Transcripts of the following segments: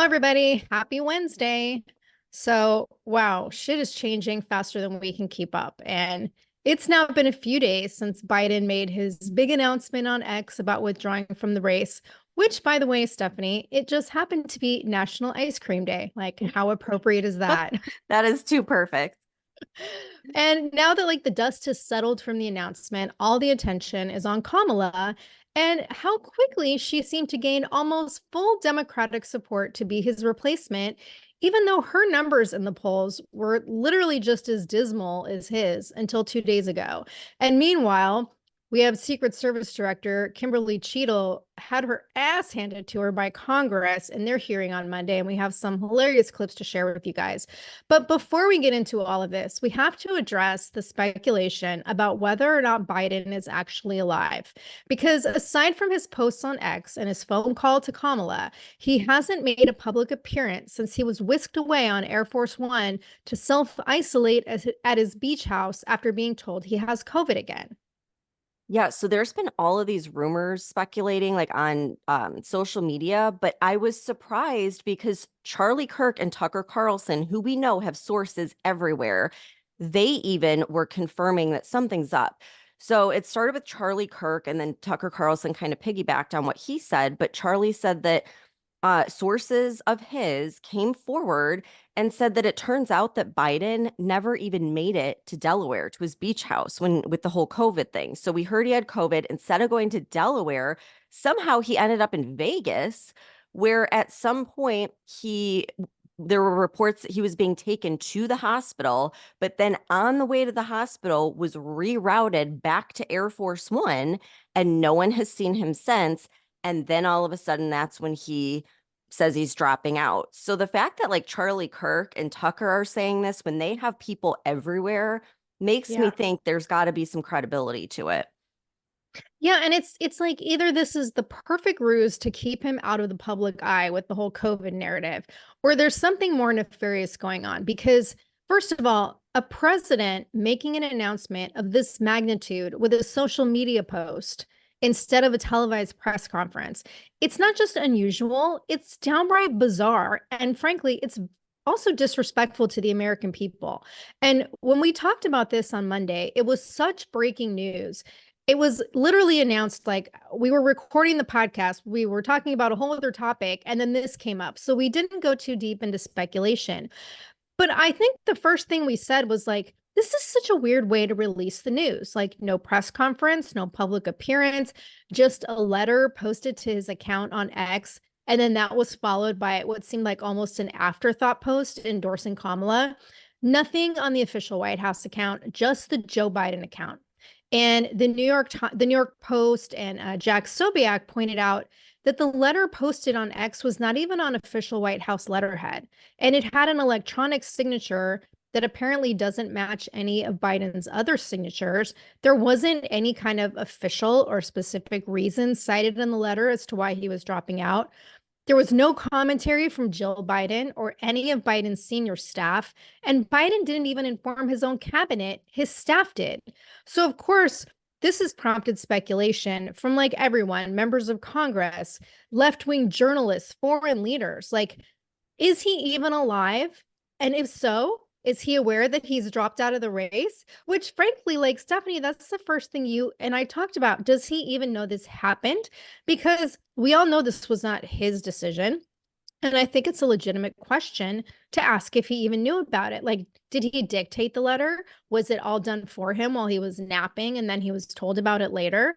everybody. Happy Wednesday. So, wow, shit is changing faster than we can keep up. And it's now been a few days since Biden made his big announcement on X about withdrawing from the race, which, by the way, Stephanie, it just happened to be National Ice Cream Day. Like, how appropriate is that? That is too perfect. And now that the dust has settled from the announcement, all the attention is on Kamala and how quickly she seemed to gain almost full Democratic support to be his replacement, even though her numbers in the polls were literally just as dismal as his until 2 days ago. And meanwhile, we have Secret Service Director Kimberly Cheatle had her ass handed to her by Congress in their hearing on Monday, and we have some hilarious clips to share with you guys. But before we get into all of this, we have to address the speculation about whether or not Biden is actually alive. Because aside from his posts on X and his phone call to Kamala, he hasn't made a public appearance since he was whisked away on Air Force One to self-isolate at his beach house after being told he has COVID again. Yeah, so there's been all of these rumors speculating on social media, but I was surprised because Charlie Kirk and Tucker Carlson, who we know have sources everywhere, they even were confirming that something's up. So it started with Charlie Kirk, and then Tucker Carlson kind of piggybacked on what he said, but Charlie said that sources of his came forward and said that it turns out that Biden never even made it to Delaware, to his beach house with the whole COVID thing. So we heard he had COVID. Instead of going to Delaware, somehow he ended up in Vegas, where at some point there were reports that he was being taken to the hospital, but then on the way to the hospital was rerouted back to Air Force One, and no one has seen him since. And then all of a sudden, that's when he says he's dropping out. So the fact that Charlie Kirk and Tucker are saying this when they have people everywhere makes me Yeah. think there's got to be some credibility to it. Yeah, and it's like either this is the perfect ruse to keep him out of the public eye with the whole COVID narrative, or there's something more nefarious going on. Because, first of all, a president making an announcement of this magnitude with a social media post instead of a televised press conference, it's not just unusual, it's downright bizarre. And frankly, it's also disrespectful to the American people. And when we talked about this on Monday, it was such breaking news. It was literally announced like we were recording the podcast, we were talking about a whole other topic, and then this came up. So we didn't go too deep into speculation. But I think the first thing we said was like, this is such a weird way to release the news. Like, no press conference, no public appearance, just a letter posted to his account on X. And then that was followed by what seemed like almost an afterthought post endorsing Kamala. Nothing on the official White House account, just the Joe Biden account. And the New York Post and Jack Sobiak pointed out that the letter posted on X was not even on official White House letterhead, and it had an electronic signature that apparently doesn't match any of Biden's other signatures. There wasn't any kind of official or specific reason cited in the letter as to why he was dropping out. There was no commentary from Jill Biden or any of Biden's senior staff, and Biden didn't even inform his own cabinet, his staff did. So, of course, this has prompted speculation from everyone, members of Congress, left-wing journalists, foreign leaders. Is he even alive? And if so, is he aware that he's dropped out of the race? Which, frankly, Stephanie, that's the first thing you and I talked about. Does he even know this happened? Because we all know this was not his decision. And I think it's a legitimate question to ask if he even knew about it. Did he dictate the letter? Was it all done for him while he was napping and then he was told about it later?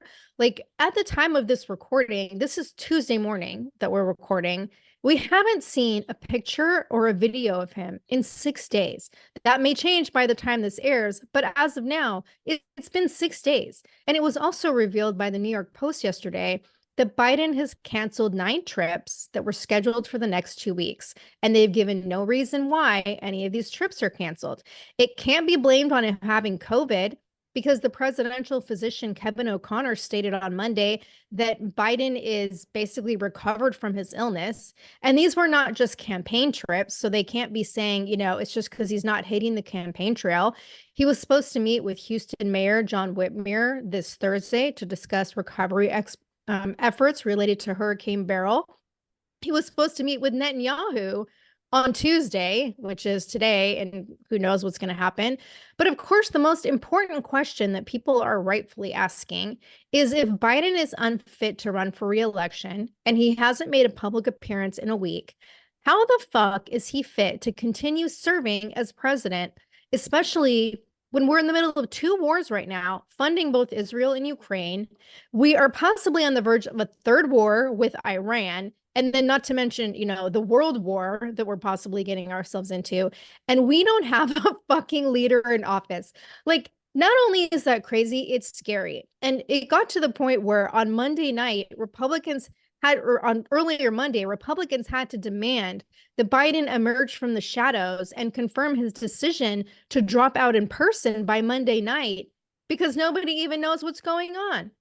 At the time of this recording, this is Tuesday morning that we're recording. We haven't seen a picture or a video of him in 6 days. That may change by the time this airs, but as of now, it's been 6 days. And it was also revealed by the New York Post yesterday that Biden has canceled 9 trips that were scheduled for the next 2 weeks, and they've given no reason why any of these trips are canceled. It can't be blamed on him having COVID because the presidential physician, Kevin O'Connor, stated on Monday that Biden is basically recovered from his illness. And these were not just campaign trips, so they can't be saying, it's just because he's not hitting the campaign trail. He was supposed to meet with Houston Mayor John Whitmer this Thursday to discuss recovery efforts related to Hurricane Beryl. He was supposed to meet with Netanyahu on Tuesday, which is today, and who knows what's going to happen. But of course, the most important question that people are rightfully asking is if Biden is unfit to run for reelection and he hasn't made a public appearance in a week, how the fuck is he fit to continue serving as president, especially when we're in the middle of two wars right now, funding both Israel and Ukraine? We are possibly on the verge of a third war with Iran. And then, not to mention, the world war that we're possibly getting ourselves into. And we don't have a fucking leader in office. Like, not only is that crazy, it's scary. And it got to the point where on Monday night, on earlier Monday, Republicans had to demand that Biden emerge from the shadows and confirm his decision to drop out in person by Monday night because nobody even knows what's going on.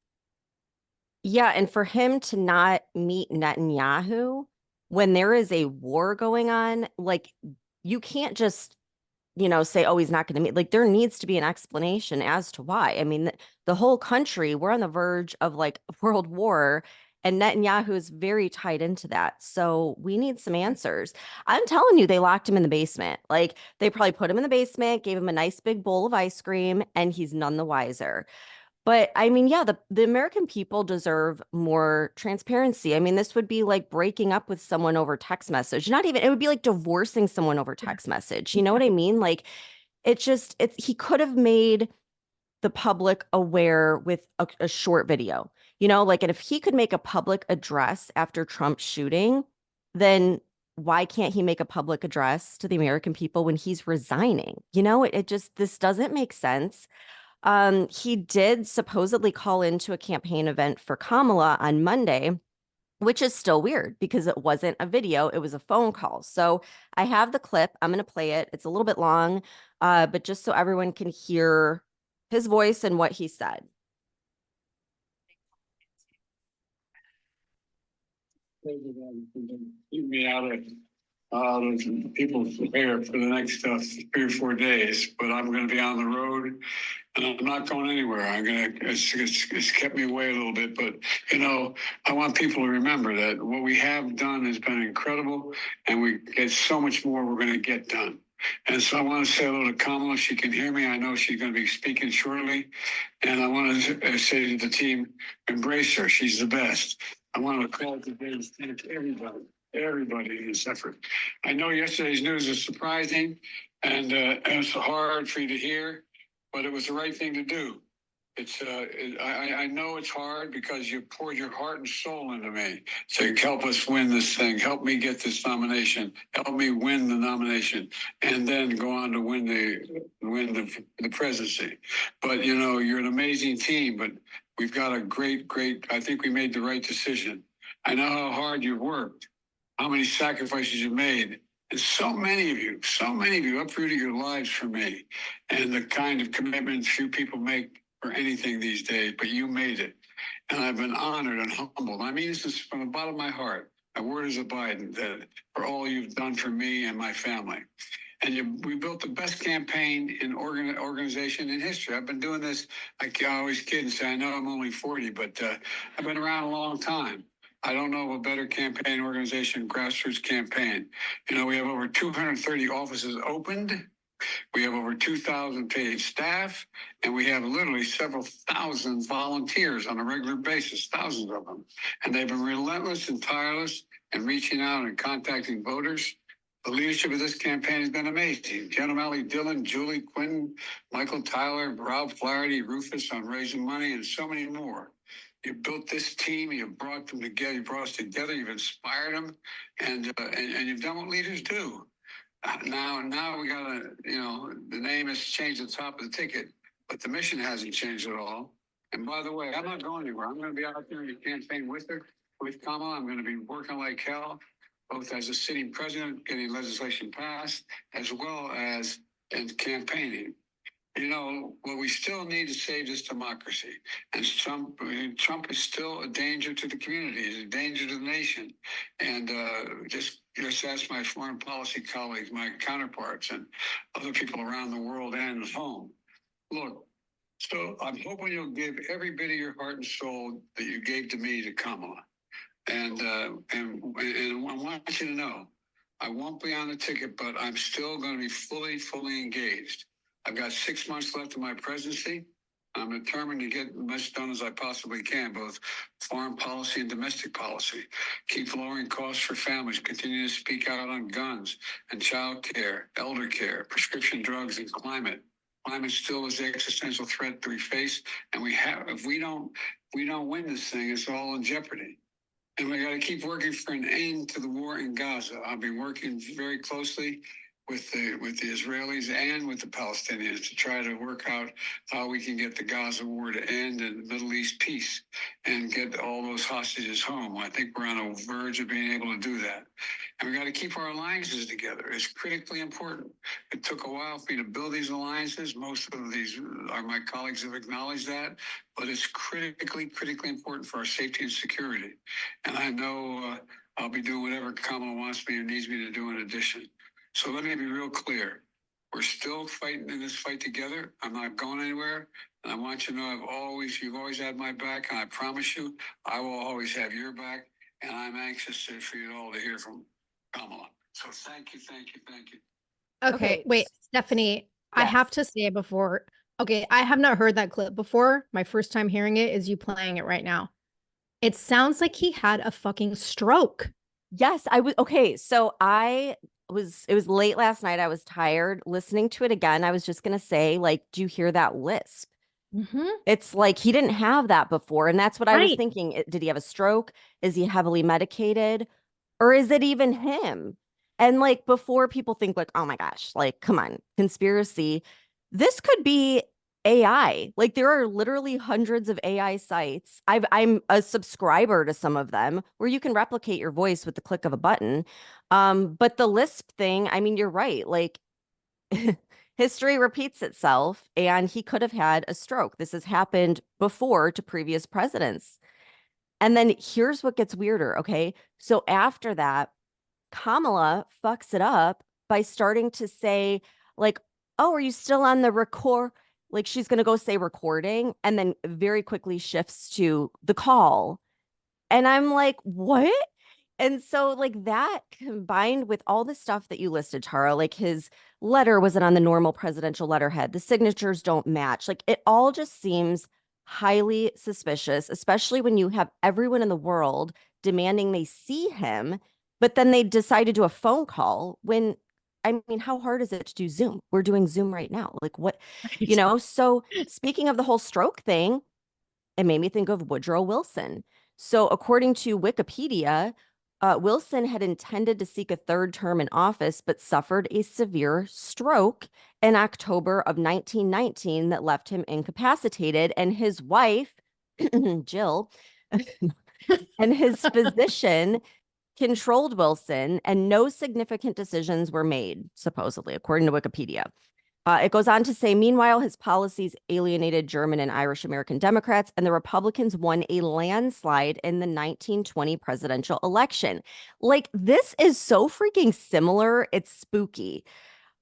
Yeah, and for him to not meet Netanyahu when there is a war going on, like you can't just, say, oh, he's not going to meet. Like there needs to be an explanation as to why. I mean, the whole country, we're on the verge of like a world war, and Netanyahu is very tied into that. So we need some answers. I'm telling you, they locked him in the basement. Like they probably put him in the basement, gave him a nice big bowl of ice cream, and he's none the wiser. But I mean, yeah, the American people deserve more transparency. I mean, this would be like breaking up with someone over text message. Not even, it would be like divorcing someone over text message. You know what I mean? Like he could have made the public aware with a short video, like, and if he could make a public address after Trump's shooting, then why can't he make a public address to the American people when he's resigning? It just, this doesn't make sense. He did supposedly call into a campaign event for Kamala on Monday, which is still weird because it wasn't a video, it was a phone call. So I have the clip. I'm going to play it. It's a little bit long, but just so everyone can hear his voice and what he said. Keep me out of people's hair for the next 3 or 4 days, but I'm going to be on the road and I'm not going anywhere. It's kept me away a little bit, but I want people to remember that what we have done has been incredible, and we get so much more we're going to get done. And so I want to say hello to Kamala. If she can hear me, I know she's going to be speaking shortly. And I want to say to the team, embrace her. She's the best. I want to call today and thank everybody in this effort. I know yesterday's news is surprising, and it's hard for you to hear, but it was the right thing to do. I know it's hard because you poured your heart and soul into me to help us win this thing. Help me get this nomination. Help me win the nomination, and then go on to win the presidency. But you're an amazing team. But we've got a great. I think we made the right decision. I know how hard you've worked, how many sacrifices you made. And so many of you uprooted your lives for me, and the kind of commitment few people make for anything these days, but you made it. And I've been honored and humbled. I mean, this is from the bottom of my heart. My word is a Biden, that for all you've done for me and my family. And we built the best campaign in organization in history. I've been doing this, I always kid and say, I know I'm only 40, but I've been around a long time. I don't know of a better campaign organization, grassroots campaign. We have over 230 offices opened. We have over 2,000 paid staff, and we have literally several thousand volunteers on a regular basis, thousands of them. And they've been relentless and tireless in reaching out and contacting voters. The leadership of this campaign has been amazing. Jen O'Malley, Dillon, Julie, Quinn, Michael Tyler, Rob Flaherty, Rufus on raising money, and so many more. You built this team, you brought them together, you brought us together, you've inspired them, and you've done what leaders do. Now we gotta, the name has changed the top of the ticket, but the mission hasn't changed at all. And by the way, I'm not going anywhere. I'm going to be out there in the campaign with her, with Kamala. I'm going to be working like hell, both as a sitting president, getting legislation passed, as well as in campaigning. What we still need to save this democracy. And Trump is still a danger to the community. He's a danger to the nation. And just ask my foreign policy colleagues, my counterparts, and other people around the world and at home. Look, so I'm hoping you'll give every bit of your heart and soul that you gave to me to Kamala. And I want you to know, I won't be on the ticket, but I'm still going to be fully engaged. I've got 6 months left of my presidency. I'm determined to get as much done as I possibly can, both foreign policy and domestic policy. Keep lowering costs for families, continue to speak out on guns and child care, elder care, prescription drugs, and climate. Climate still is the existential threat that we face, and if we don't win this thing, it's all in jeopardy. And we got to keep working for an end to the war in Gaza. I've been working very closely with the Israelis and with the Palestinians to try to work out how we can get the Gaza war to end and the Middle East peace and get all those hostages home. I think we're on the verge of being able to do that. And we got to keep our alliances together. It's critically important. It took a while for me to build these alliances. Most of these my colleagues have acknowledged that, but it's critically important for our safety and security. And I know I'll be doing whatever Kamala wants me or needs me to do in addition. So let me be real clear. We're still fighting in this fight together. I'm not going anywhere. And I want you to know you've always had my back. And I promise you, I will always have your back. And I'm anxious for you all to hear from Kamala. So thank you. Okay, wait, Stephanie, I Yes. have to say before, okay, I have not heard that clip before. My first time hearing it is you playing it right now. It sounds like he had a fucking stroke. Yes, I was okay. So it was late last night. I was tired listening to it again. I was just gonna say, like, do you hear that lisp? It's like he didn't have that before. And that's what I was Right. thinking. Did he have a stroke? Is he heavily medicated? Or is it even him? And like before people think like, oh my gosh, like, come on, conspiracy. This could be AI. Like there are literally hundreds of AI sites. I'm a subscriber to some of them where you can replicate your voice with the click of a button. But the lisp thing, I mean, you're right. Like history repeats itself, and he could have had a stroke. This has happened before to previous presidents. And then here's what gets weirder. Okay. So after that, Kamala fucks it up by starting to say, like, oh, are you still on the record? Like she's going to go say recording and then very quickly shifts to the call. And I'm like, what? And so, like, that combined with all the stuff that you listed, Tara, like his letter wasn't on the normal presidential letterhead, the signatures don't match. Like, it all just seems highly suspicious, especially when you have everyone in the world demanding they see him, but then they decide to do a phone call when, I mean, how hard is it to do Zoom? We're doing Zoom right now. Like, what, you Right. know? So, speaking of the whole stroke thing, it made me think of Woodrow Wilson. So, according to Wikipedia, Wilson had intended to seek a third term in office, but suffered a severe stroke in October of 1919 that left him incapacitated. And his wife, Jill, and his physician controlled Wilson, and no significant decisions were made, supposedly, according to Wikipedia. It goes on to say, meanwhile, his policies alienated German and Irish American Democrats, and the Republicans won a landslide in the 1920 presidential election. Like, this is so freaking similar. It's spooky.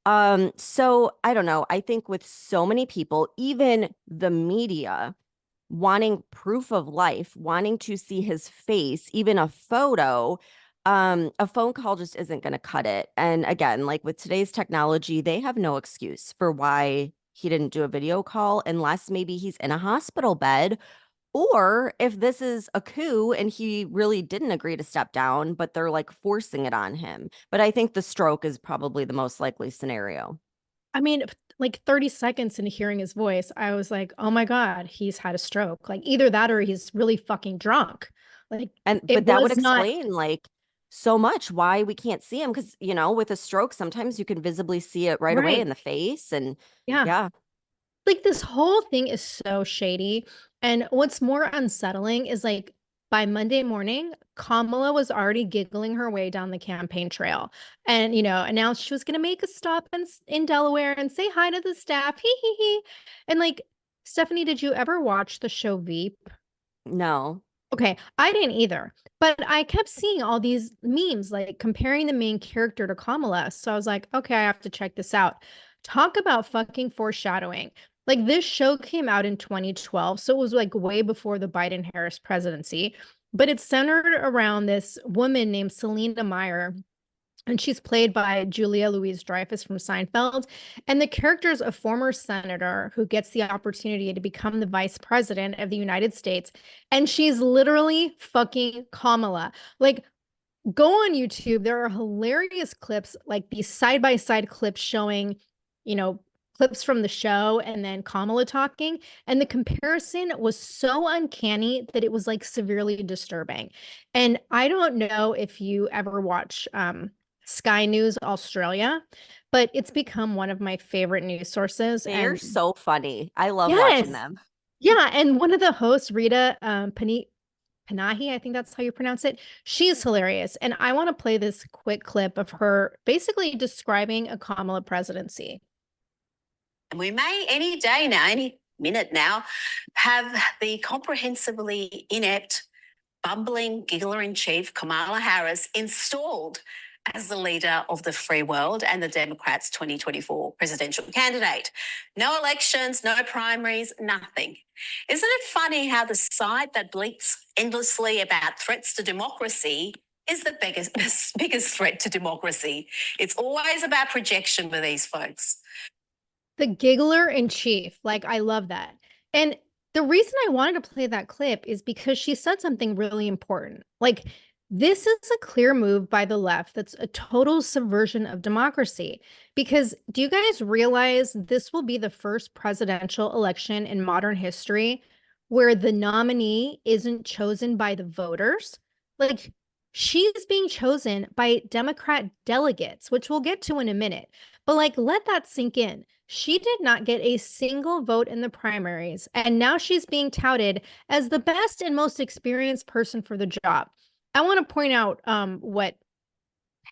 So I don't know. I think with so many people, even the media, wanting proof of life, wanting to see his face, even a photo, a phone call just isn't going to cut it. And again, like with today's technology, they have no excuse for why he didn't do a video call unless maybe he's in a hospital bed, or if this is a coup and he really didn't agree to step down, but they're like forcing it on him. But I think the stroke is probably the most likely scenario. I mean, like 30 seconds into hearing his voice, I was like, oh my God, he's had a stroke. Like either that or he's really fucking drunk. Like it But that would was not explain like so much why we can't see him, because with a stroke sometimes you can visibly see it right away right. in the face. And Yeah. yeah. Like this whole thing is so shady. And what's more unsettling is like by Monday morning, Kamala was already giggling her way down the campaign trail and, announced she was going to make a stop in Delaware and say hi to the staff. Hee hee hee. And like, Stephanie, did you ever watch the show Veep? No. Okay, I didn't either. But I kept seeing all these memes like comparing the main character to Kamala. So I was like, okay, I have to check this out. Talk about fucking foreshadowing. Like this show came out in 2012, so it was like way before the Biden-Harris presidency. but it's centered around this woman named Selena Meyer. And she's played by Julia Louis-Dreyfus from Seinfeld. And the character is a former senator who gets the opportunity to become the vice president of the United States. And she's literally fucking Kamala. Like, go on YouTube. There are hilarious clips, like these side-by-side clips showing, clips from the show and then Kamala talking. And the comparison was so uncanny that it was like severely disturbing. And I don't know if you ever watch Sky News Australia, but it's become one of my favorite news sources. They're And so funny. I love watching yes, them. yeah. And one of the hosts, Rita Panahi, I think that's how you pronounce it. She is hilarious. And I want to play this quick clip of her basically describing a Kamala presidency. And we may any day now, any minute now, have the comprehensively inept, bumbling, giggler-in-chief Kamala Harris installed as the leader of the free world and the Democrats' 2024 presidential candidate. No elections, no primaries, nothing. Isn't it funny how the side that bleats endlessly about threats to democracy is the biggest threat to democracy? It's always about projection with these folks. The giggler in chief. Like, I love that. And the reason I wanted to play that clip is because she said something really important. Like, this is a clear move by the left that's a total subversion of democracy. Because do you guys realize this will be the first presidential election in modern history where the nominee isn't chosen by the voters? Like, she's being chosen by Democrat delegates, which we'll get to in a minute. But like, let that sink in. She did not get a single vote in the primaries, and now she's being touted as the best and most experienced person for the job. I want to point out what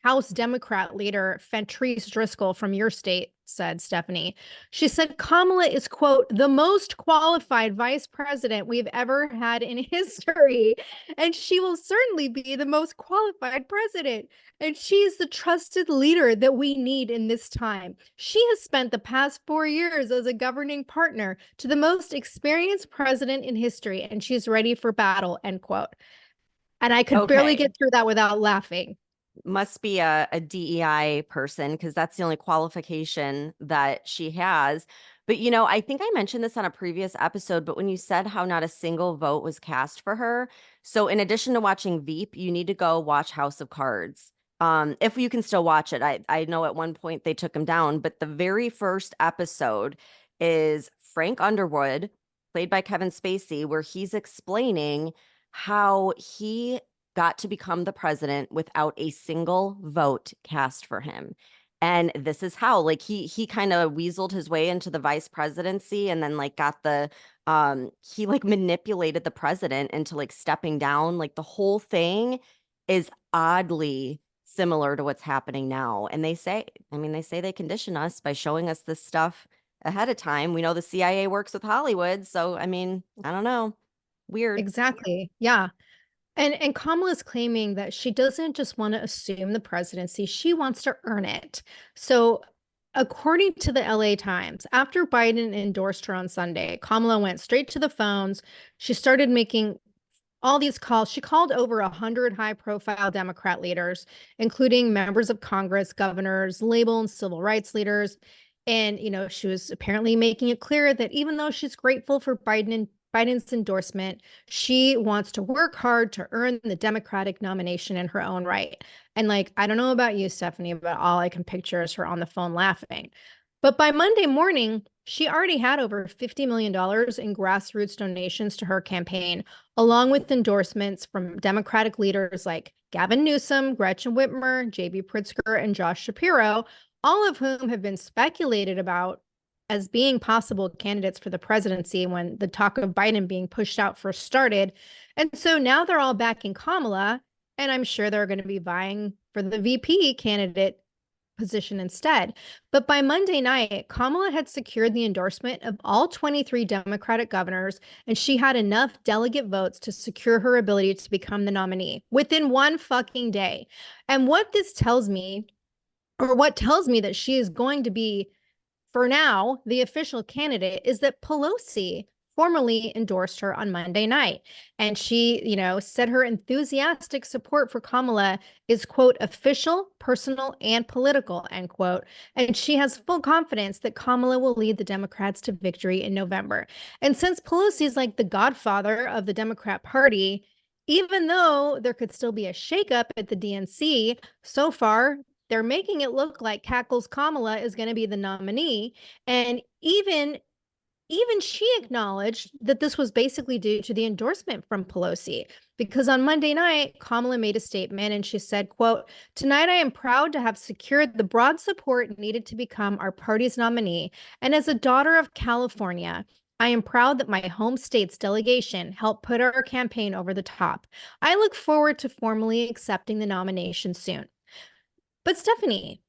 House Democrat leader Fentrice Driscoll from your state said, Stephanie. She said Kamala is, quote, the most qualified vice president we've ever had in history. And she will certainly be the most qualified president. And she's the trusted leader that we need in this time. She has spent the past 4 years as a governing partner to the most experienced president in history, and she's ready for battle, end quote. And I could barely get through that without laughing. Must be a DEI person, because that's the only qualification that she has. But, I think I mentioned this on a previous episode, but when you said how not a single vote was cast for her. So in addition to watching Veep, you need to go watch House of Cards. If you can still watch it. I know at one point they took him down, but the very first episode is Frank Underwood, played by Kevin Spacey, where he's explaining how he got to become the president without a single vote cast for him. And this is how, like, he kind of weaseled his way into the vice presidency, and then like got the he like manipulated the president into like stepping down. Like, the whole thing is oddly similar to what's happening now. And they say they condition us by showing us this stuff ahead of time. We know the CIA works with Hollywood, so I don't know. Weird. Exactly. Yeah. And Kamala's claiming that she doesn't just want to assume the presidency, she wants to earn it. So according to the LA Times, after Biden endorsed her on Sunday, Kamala went straight to the phones. She started making all these calls. She called over 100 high-profile Democrat leaders, including members of Congress, governors, labor and civil rights leaders. And, she was apparently making it clear that even though she's grateful for Biden's endorsement, she wants to work hard to earn the Democratic nomination in her own right. And like, I don't know about you, Stephanie, but all I can picture is her on the phone laughing. But by Monday morning, she already had over $50 million in grassroots donations to her campaign, along with endorsements from Democratic leaders like Gavin Newsom, Gretchen Whitmer, J.B. Pritzker, and Josh Shapiro, all of whom have been speculated about as being possible candidates for the presidency when the talk of Biden being pushed out first started. And so now they're all backing Kamala, and I'm sure they're going to be vying for the VP candidate position instead. But by Monday night, Kamala had secured the endorsement of all 23 Democratic governors, and she had enough delegate votes to secure her ability to become the nominee within one fucking day. And what this tells me, or what tells me that she is going to be, for now, the official candidate, is that Pelosi formally endorsed her on Monday night. And she, said her enthusiastic support for Kamala is, quote, official, personal, and political, end quote. And she has full confidence that Kamala will lead the Democrats to victory in November. And since Pelosi is like the godfather of the Democrat Party, even though there could still be a shakeup at the DNC, so far they're making it look like Cackle's Kamala is going to be the nominee. And even she acknowledged that this was basically due to the endorsement from Pelosi, because on Monday night, Kamala made a statement and she said, quote, "Tonight I am proud to have secured the broad support needed to become our party's nominee. And as a daughter of California, I am proud that my home state's delegation helped put our campaign over the top. I look forward to formally accepting the nomination soon." But Stephanie,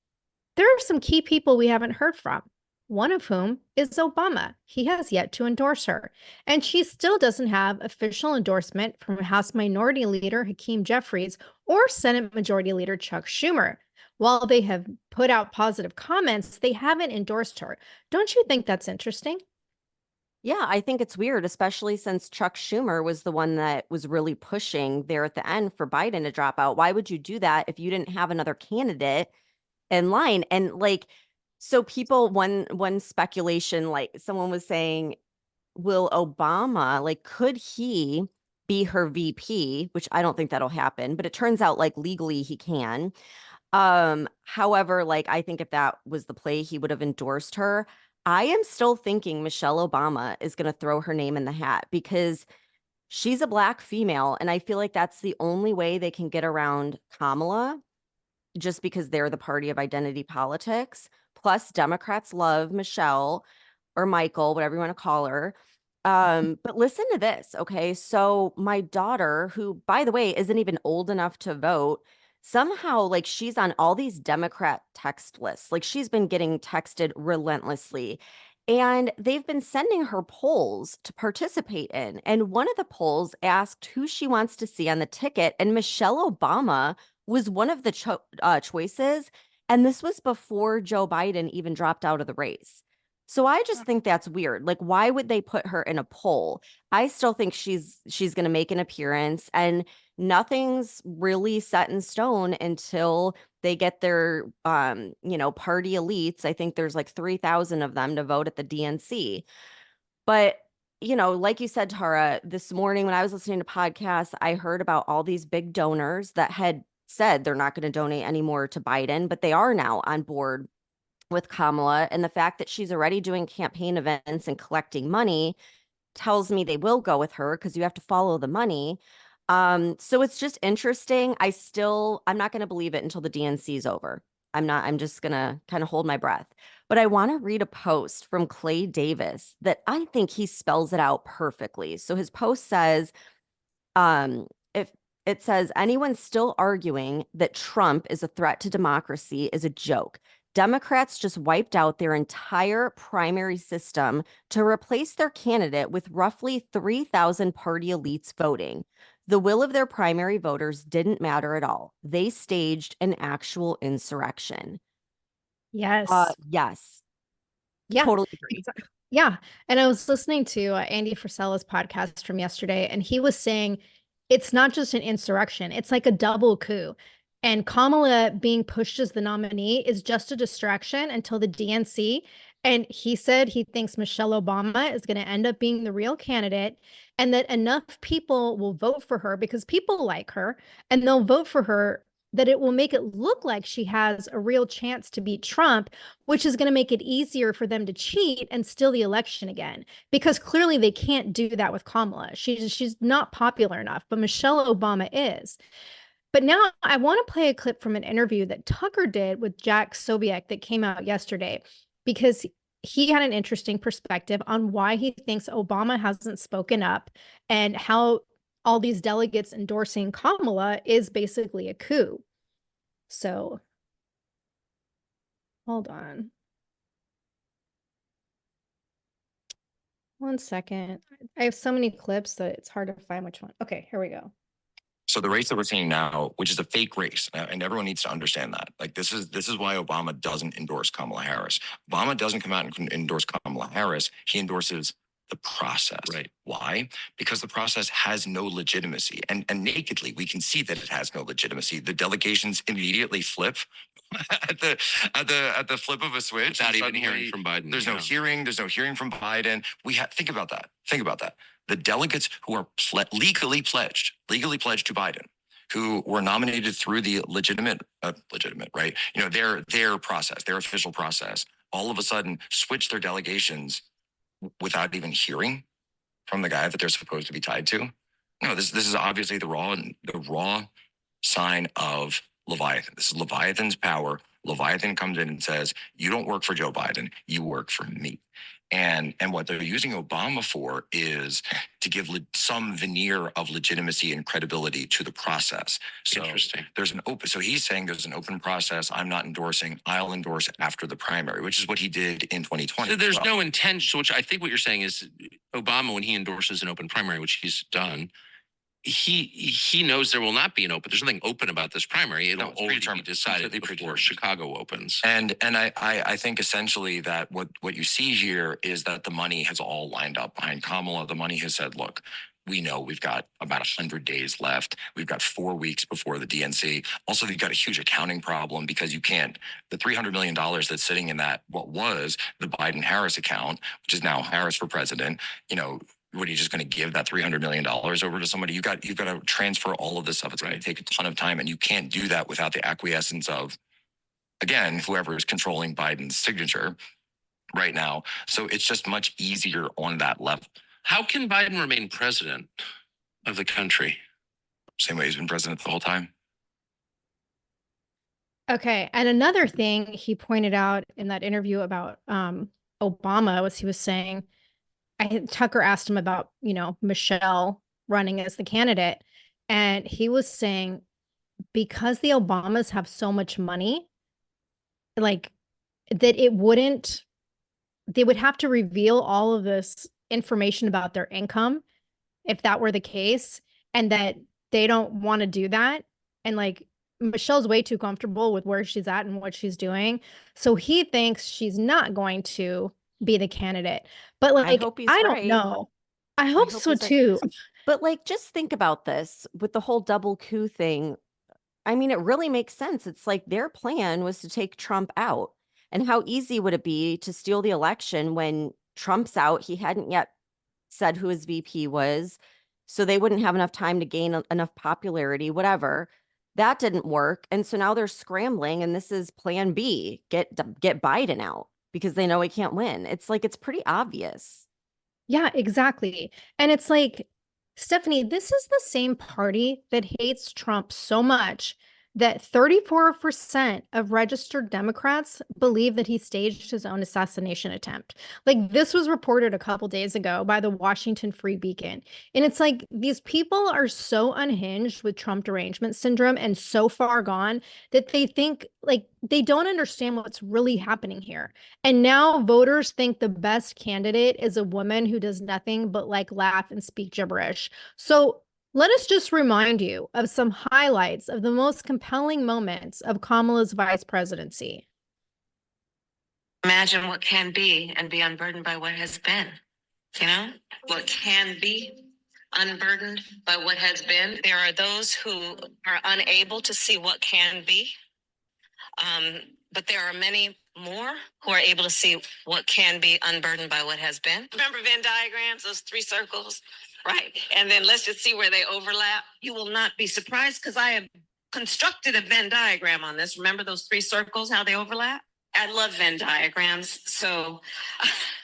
there are some key people we haven't heard from, one of whom is Obama. He has yet to endorse her. And she still doesn't have official endorsement from House Minority Leader Hakeem Jeffries or Senate Majority Leader Chuck Schumer. While they have put out positive comments, they haven't endorsed her. Don't you think that's interesting? Yeah, I think it's weird, especially since Chuck Schumer was the one that was really pushing there at the end for Biden to drop out. Why would you do that if you didn't have another candidate in line? And like, so people, one speculation, like someone was saying, will Obama, like, could he be her VP? Which I don't think that'll happen, but it turns out like legally he can. However, like, I think if that was the play, he would have endorsed her. I am still thinking Michelle Obama is going to throw her name in the hat because she's a Black female. And I feel like that's the only way they can get around Kamala, just because they're the party of identity politics. Plus, Democrats love Michelle or Michael, whatever you want to call her. But listen to this, okay? So my daughter, who, by the way, isn't even old enough to vote, somehow, like, she's on all these Democrat text lists. Like, she's been getting texted relentlessly. And they've been sending her polls to participate in. And one of the polls asked who she wants to see on the ticket. And Michelle Obama was one of the choices. And this was before Joe Biden even dropped out of the race. So I just think that's weird. Like, why would they put her in a poll? I still think she's going to make an appearance, and nothing's really set in stone until they get their party elites. I think there's like 3,000 of them to vote at the DNC. But like you said, Tara, this morning when I was listening to podcasts, I heard about all these big donors that had said they're not going to donate anymore to Biden, but they are now on board with Kamala. And the fact that she's already doing campaign events and collecting money tells me they will go with her, because you have to follow the money. So it's just interesting. I'm not going to believe it until the DNC is over. I'm just going to kind of hold my breath. But I want to read a post from Clay Davis that I think he spells it out perfectly. So his post says, if it says, anyone still arguing that Trump is a threat to democracy is a joke. Democrats just wiped out their entire primary system to replace their candidate with roughly 3,000 party elites voting. The will of their primary voters didn't matter at all. They staged an actual insurrection. Yes. Yes. Yeah. Totally agree. Yeah. And I was listening to Andy Frisella's podcast from yesterday, and he was saying it's not just an insurrection, it's like a double coup. And Kamala being pushed as the nominee is just a distraction until the DNC. And he said he thinks Michelle Obama is going to end up being the real candidate, and that enough people will vote for her because people like her, and they'll vote for her, that it will make it look like she has a real chance to beat Trump, which is going to make it easier for them to cheat and steal the election again. Because clearly they can't do that with Kamala. She's not popular enough, but Michelle Obama is. But now I want to play a clip from an interview that Tucker did with Jack Sobiek that came out yesterday, because he had an interesting perspective on why he thinks Obama hasn't spoken up and how all these delegates endorsing Kamala is basically a coup. So, hold on. One second. I have so many clips that it's hard to find which one. Okay, here we go. So the race that we're seeing now, which is a fake race, and everyone needs to understand that. Like, this is why Obama doesn't endorse Kamala Harris. Obama doesn't come out and endorse Kamala Harris. He endorses the process. Right. Why? Because the process has no legitimacy. And nakedly, we can see that it has no legitimacy. The delegations immediately flip at the flip of a switch. Without even hearing from Biden. There's no hearing. There's no hearing from Biden. Think about that. Think about that. The delegates who are legally pledged to Biden, who were nominated through the legitimate, right? You know, their process, their official process, all of a sudden switch their delegations without even hearing from the guy that they're supposed to be tied to. No, this is obviously the raw sign of Leviathan. This is Leviathan's power. Leviathan comes in and says, you don't work for Joe Biden, you work for me. And what they're using Obama for is to give some veneer of legitimacy and credibility to the process. So Interesting. So he's saying there's an open process. I'm not endorsing. I'll endorse after the primary, which is what he did in 2020. So there's no intention, which I think what you're saying is Obama, when he endorses an open primary, which he's done, he knows there will not be an open. There's nothing open about this primary. It'll already be decided before Chicago opens. And I think essentially that what you see here is that the money has all lined up behind Kamala. The money has said, look, we know we've got about 100 days left. We've got 4 weeks before the DNC. Also, you've got a huge accounting problem because the $300 million that's sitting in that, what was the Biden-Harris account, which is now Harris for president, you know, what are you just going to give that $300 million over to somebody? You've got to transfer all of this stuff. It's going to take a ton of time, and you can't do that without the acquiescence of, again, whoever is controlling Biden's signature right now. So it's just much easier on that level. How can Biden remain president of the country? Same way he's been president the whole time. Okay. And another thing he pointed out in that interview about Obama was he was saying, Tucker asked him about, you know, Michelle running as the candidate. And he was saying, because the Obamas have so much money, like that they would have to reveal all of this information about their income if that were the case, and that they don't want to do that. And like Michelle's way too comfortable with where she's at and what she's doing. So he thinks she's not going to be the candidate. But like, I don't know. I hope so too. But like, just think about this with the whole double coup thing. I mean, it really makes sense. It's like their plan was to take Trump out. And how easy would it be to steal the election when Trump's out? He hadn't yet said who his VP was, so they wouldn't have enough time to gain enough popularity, whatever. That didn't work. And so now they're scrambling, and this is plan B, get Biden out, because they know he can't win. It's like, it's pretty obvious. Yeah, exactly. And it's like, Stephanie, this is the same party that hates Trump so much that 34% of registered Democrats believe that he staged his own assassination attempt. Like, this was reported a couple days ago by the Washington Free Beacon. And it's like, these people are so unhinged with Trump derangement syndrome and so far gone that they think, like, they don't understand what's really happening here. And now voters think the best candidate is a woman who does nothing but like laugh and speak gibberish. So let us just remind you of some highlights of the most compelling moments of Kamala's vice presidency. Imagine what can be and be unburdened by what has been. You know, what can be unburdened by what has been. There are those who are unable to see what can be. But there are many more who are able to see what can be unburdened by what has been. Remember Venn diagrams, those 3 circles? Right. And then let's just see where they overlap. You will not be surprised because I have constructed a Venn diagram on this. Remember those 3 circles, how they overlap? I love Venn diagrams. So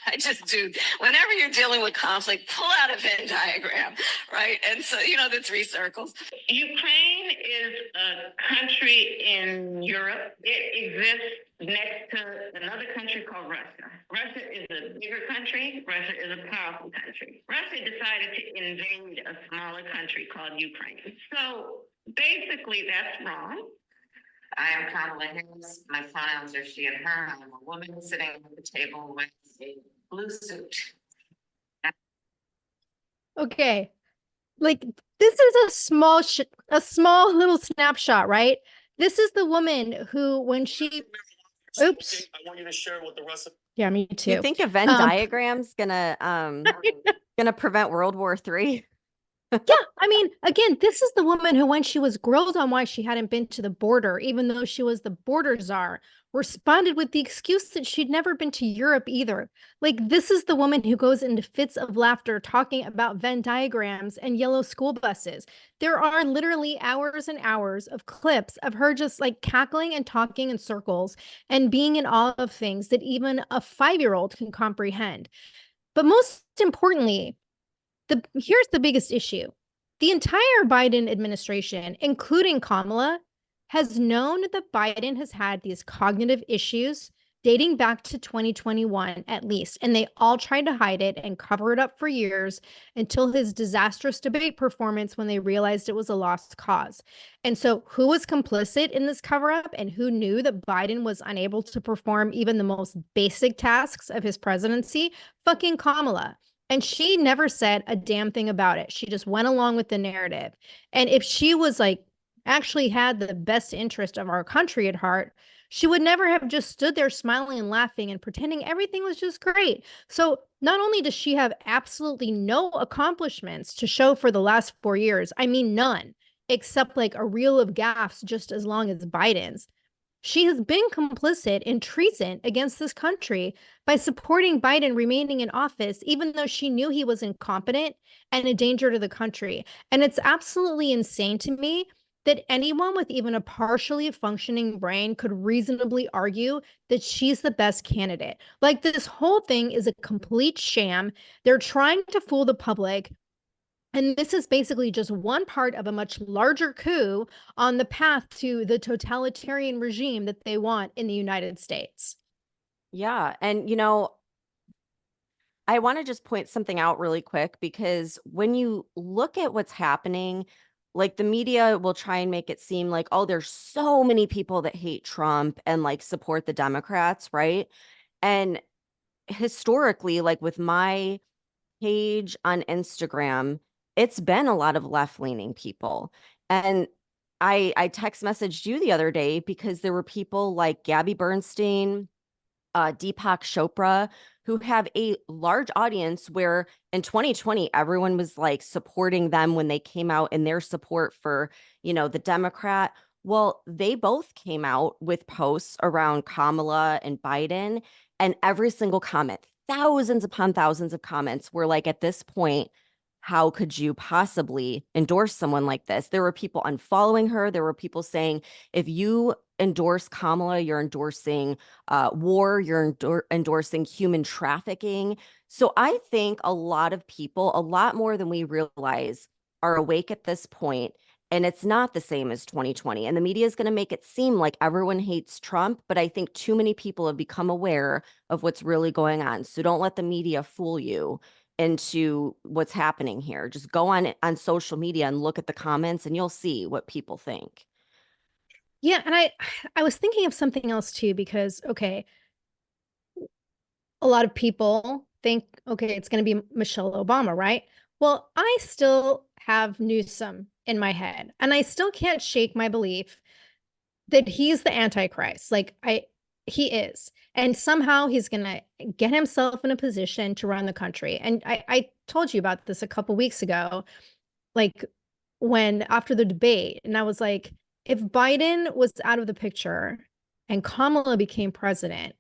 I just do. Whenever you're dealing with conflict, pull out a Venn diagram, right? And so, you know, the 3 circles. Ukraine is a country in Europe. It exists next to another country called Russia. Russia is a bigger country. Russia is a powerful country. Russia decided to invade a smaller country called Ukraine. So basically that's wrong. I am Kamala Harris. My pronouns are she and her. I'm a woman sitting at the table with a blue suit. Okay. Like, this is a small little snapshot, right? This is the woman who, when she, oops. I want you to share what the rest of Yeah, me Do you too. think a Venn diagram's gonna prevent World War III? Yeah, I mean, again, this is the woman who, when she was grilled on why she hadn't been to the border, even though she was the border czar, responded with the excuse that she'd never been to Europe either. Like, this is the woman who goes into fits of laughter talking about Venn diagrams and yellow school buses. There are literally hours and hours of clips of her just like cackling and talking in circles and being in awe of things that even a 5-year-old can comprehend. But most importantly, here's the biggest issue. The entire Biden administration, including Kamala, has known that Biden has had these cognitive issues dating back to 2021 at least, and they all tried to hide it and cover it up for years until his disastrous debate performance when they realized it was a lost cause. And so who was complicit in this cover up and who knew that Biden was unable to perform even the most basic tasks of his presidency? Fucking Kamala. And she never said a damn thing about it. She just went along with the narrative. And if she was like actually had the best interest of our country at heart, she would never have just stood there smiling and laughing and pretending everything was just great. So not only does she have absolutely no accomplishments to show for the last 4 years, I mean none, except like a reel of gaffes just as long as Biden's. She has been complicit in treason against this country by supporting Biden remaining in office, even though she knew he was incompetent and a danger to the country. And it's absolutely insane to me that anyone with even a partially functioning brain could reasonably argue that she's the best candidate. Like, this whole thing is a complete sham. They're trying to fool the public. And this is basically just one part of a much larger coup on the path to the totalitarian regime that they want in the United States. Yeah. And, you know, I want to just point something out really quick, because when you look at what's happening, like the media will try and make it seem like, oh, there's so many people that hate Trump and like support the Democrats, right? And historically, like with my page on Instagram, it's been a lot of left-leaning people. And I text messaged you the other day because there were people like Gabby Bernstein, Deepak Chopra, who have a large audience where in 2020, everyone was like supporting them when they came out in their support for, you know, the Democrat. Well, they both came out with posts around Kamala and Biden, and every single comment, thousands upon thousands of comments were like, at this point, how could you possibly endorse someone like this? There were people unfollowing her. There were people saying, if you endorse Kamala, you're endorsing war, you're endorsing human trafficking. So I think a lot of people, a lot more than we realize, are awake at this point. And it's not the same as 2020. And the media is going to make it seem like everyone hates Trump. But I think too many people have become aware of what's really going on. So don't let the media fool you into what's happening here. Just go on social media and look at the comments and you'll see what people think. Yeah, and I was thinking of something else too, because okay, a lot of people think, okay, it's going to be Michelle Obama, right? Well, I still have Newsom in my head, and I still can't shake my belief that he's the Antichrist. Like, he is. And somehow he's going to get himself in a position to run the country. And I told you about this a couple weeks ago, like when after the debate, and I was like, if Biden was out of the picture and Kamala became president,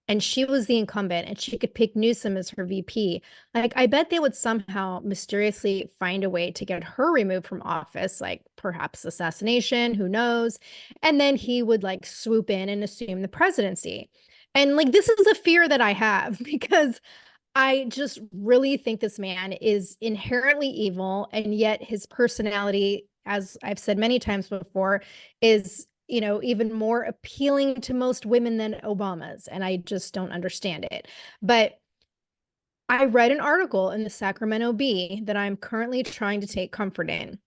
and she was the incumbent and she could pick Newsom as her VP, like I bet they would somehow mysteriously find a way to get her removed from office, like perhaps assassination, who knows? And then he would like swoop in and assume the presidency. And like this is a fear that I have because I just really think this man is inherently evil, and yet his personality, as I've said many times before, is, you know, even more appealing to most women than Obama's, and I just don't understand it. But I read an article in the Sacramento Bee that I'm currently trying to take comfort in,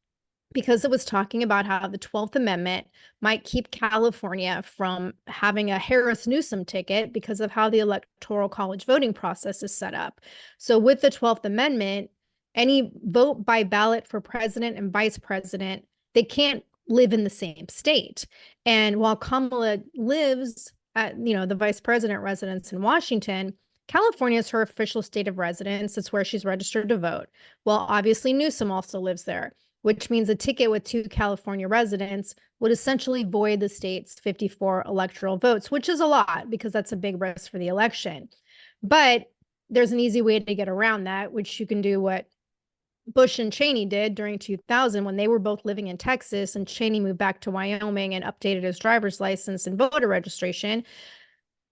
because it was talking about how the 12th Amendment might keep California from having a Harris Newsom ticket because of how the Electoral College voting process is set up. So with the 12th Amendment, any vote by ballot for president and vice president, they can't live in the same state. And while Kamala lives the vice president residence in Washington, California is her official state of residence. It's where she's registered to vote. Well, obviously Newsom also lives there, which means a ticket with 2 California residents would essentially void the state's 54 electoral votes, which is a lot because that's a big risk for the election. But there's an easy way to get around that, which you can do what Bush and Cheney did during 2000 when they were both living in Texas, and Cheney moved back to Wyoming and updated his driver's license and voter registration.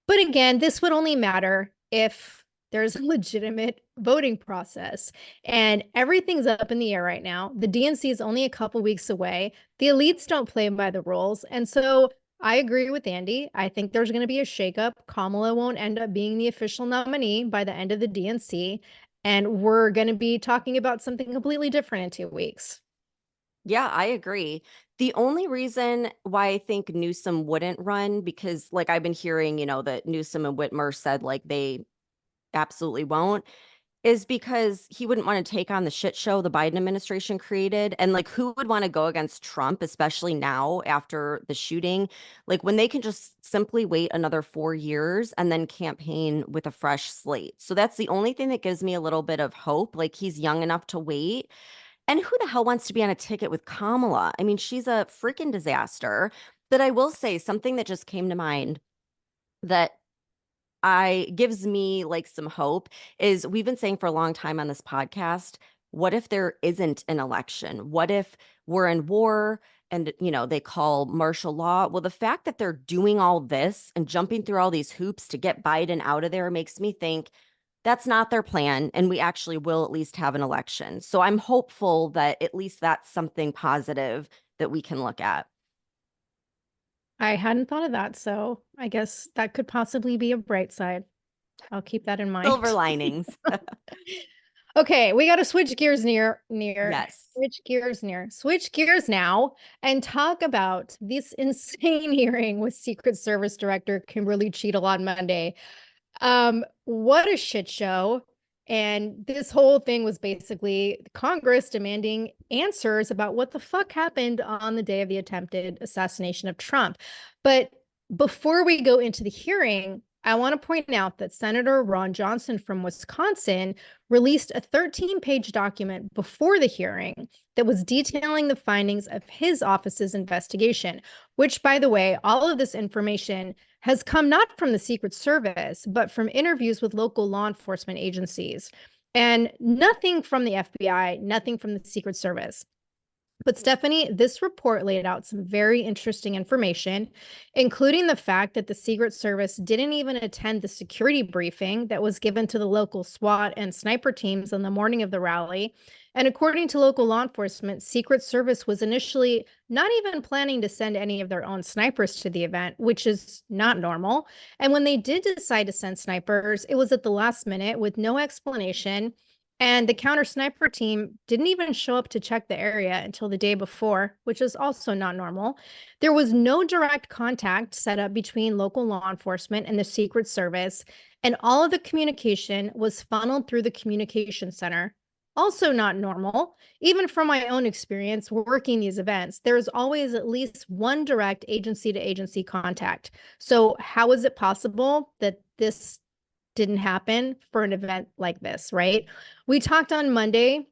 But again, this would only matter if there's a legitimate voting process, and everything's up in the air right now. The DNC is only a couple weeks away. The elites don't play by the rules. And so I agree with Andy. I think there's going to be a shakeup. Kamala won't end up being the official nominee by the end of the DNC. And we're going to be talking about something completely different in 2 weeks. Yeah, I agree. The only reason why I think Newsom wouldn't run, because like I've been hearing, that Newsom and Whitmer said like they absolutely won't, is because he wouldn't want to take on the shit show the Biden administration created. And like, who would want to go against Trump, especially now after the shooting? Like when they can just simply wait another 4 years and then campaign with a fresh slate. So that's the only thing that gives me a little bit of hope. Like he's young enough to wait. And who the hell wants to be on a ticket with Kamala? I mean, she's a freaking disaster. But I will say something that just came to mind that gives me like some hope is we've been saying for a long time on this podcast, what if there isn't an election? What if we're in war and, they call martial law? Well, the fact that they're doing all this and jumping through all these hoops to get Biden out of there makes me think that's not their plan, and we actually will at least have an election. So I'm hopeful that at least that's something positive that we can look at. I hadn't thought of that, so I guess that could possibly be a bright side. I'll keep that in mind. Silver linings. Okay, we got to switch gears Yes. Switch gears now and talk about this insane hearing with Secret Service Director Kimberly Cheatle on Monday. What a shit show. And this whole thing was basically Congress demanding answers about what the fuck happened on the day of the attempted assassination of Trump. But before we go into the hearing, I want to point out that Senator Ron Johnson from Wisconsin released a 13-page document before the hearing that was detailing the findings of his office's investigation, which, by the way, all of this information has come not from the Secret Service, but from interviews with local law enforcement agencies, and nothing from the FBI, nothing from the Secret Service. But Stephanie, this report laid out some very interesting information, including the fact that the Secret Service didn't even attend the security briefing that was given to the local SWAT and sniper teams on the morning of the rally. And according to local law enforcement, Secret Service was initially not even planning to send any of their own snipers to the event, which is not normal. And when they did decide to send snipers, it was at the last minute with no explanation. And the counter sniper team didn't even show up to check the area until the day before, which is also not normal. There was no direct contact set up between local law enforcement and the Secret Service, and all of the communication was funneled through the communication center. Also not normal. Even from my own experience working these events, there's always at least one direct agency-to-agency contact. So how is it possible that this didn't happen for an event like this, right? We talked on Monday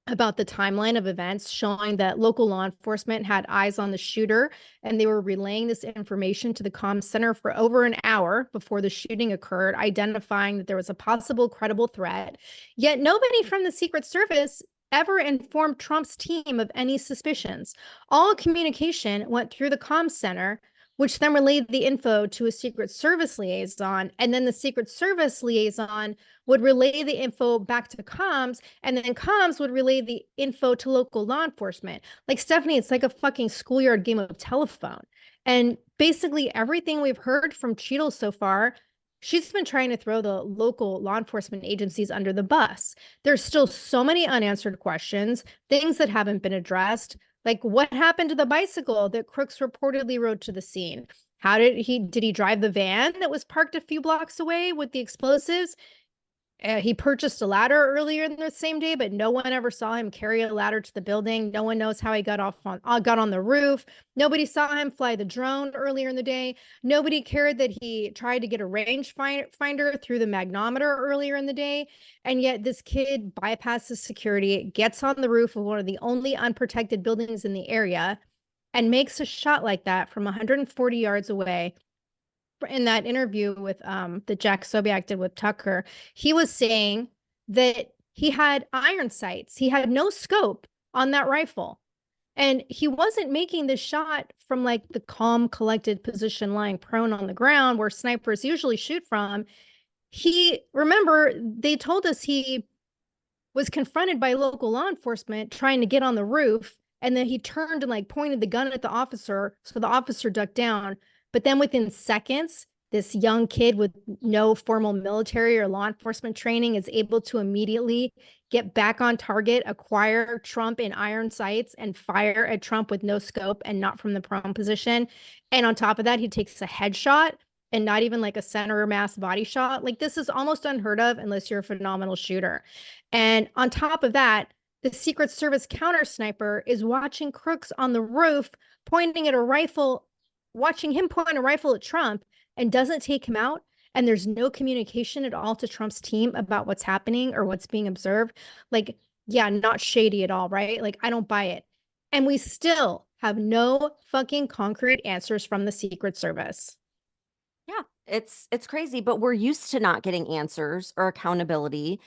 about the timeline of events showing that local law enforcement had eyes on the shooter, and they were relaying this information to the comm center for over an hour before the shooting occurred, identifying that there was a possible credible threat. Yet nobody from the Secret Service ever informed Trump's team of any suspicions. All communication went through the comm center, which then relayed the info to a Secret Service liaison, and then the Secret Service liaison would relay the info back to comms, and then comms would relay the info to local law enforcement. Like, Stephanie, it's like a fucking schoolyard game of telephone. And basically everything we've heard from Cheatle so far, she's been trying to throw the local law enforcement agencies under the bus. There's still so many unanswered questions, things that haven't been addressed. Like, what happened to the bicycle that Crooks reportedly rode to the scene? How did he drive the van that was parked a few blocks away with the explosives? He purchased a ladder earlier in the same day, but no one ever saw him carry a ladder to the building. No one knows how he got on the roof. Nobody saw him fly the drone earlier in the day. Nobody cared that he tried to get a range finder through the magnometer earlier in the day. And yet this kid bypasses security, gets on the roof of one of the only unprotected buildings in the area, and makes a shot like that from 140 yards away. In that interview with that Jack Sobiak did with Tucker, he was saying that he had iron sights. He had no scope on that rifle. And he wasn't making the shot from like the calm, collected position lying prone on the ground where snipers usually shoot from. Remember, they told us he was confronted by local law enforcement trying to get on the roof. And then he turned and like pointed the gun at the officer. So the officer ducked down. But then within seconds, this young kid with no formal military or law enforcement training is able to immediately get back on target, acquire Trump in iron sights, and fire at Trump with no scope and not from the prone position. And on top of that, he takes a headshot and not even like a center mass body shot. Like, this is almost unheard of unless you're a phenomenal shooter. And on top of that, the Secret Service counter sniper is watching Crooks on the roof, pointing at a rifle, watching him point a rifle at Trump, and doesn't take him out. And there's no communication at all to Trump's team about what's happening or what's being observed. Like, yeah, not shady at all, right? Like, I don't buy it. And we still have no fucking concrete answers from the Secret Service. Yeah, it's crazy, but we're used to not getting answers or accountability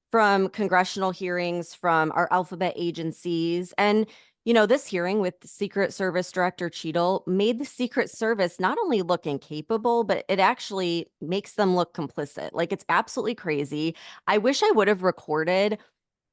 from congressional hearings, from our alphabet agencies. And, you know, this hearing with the Secret Service Director Cheatle made the Secret Service not only look incapable, but it actually makes them look complicit. Like, it's absolutely crazy. I wish I would have recorded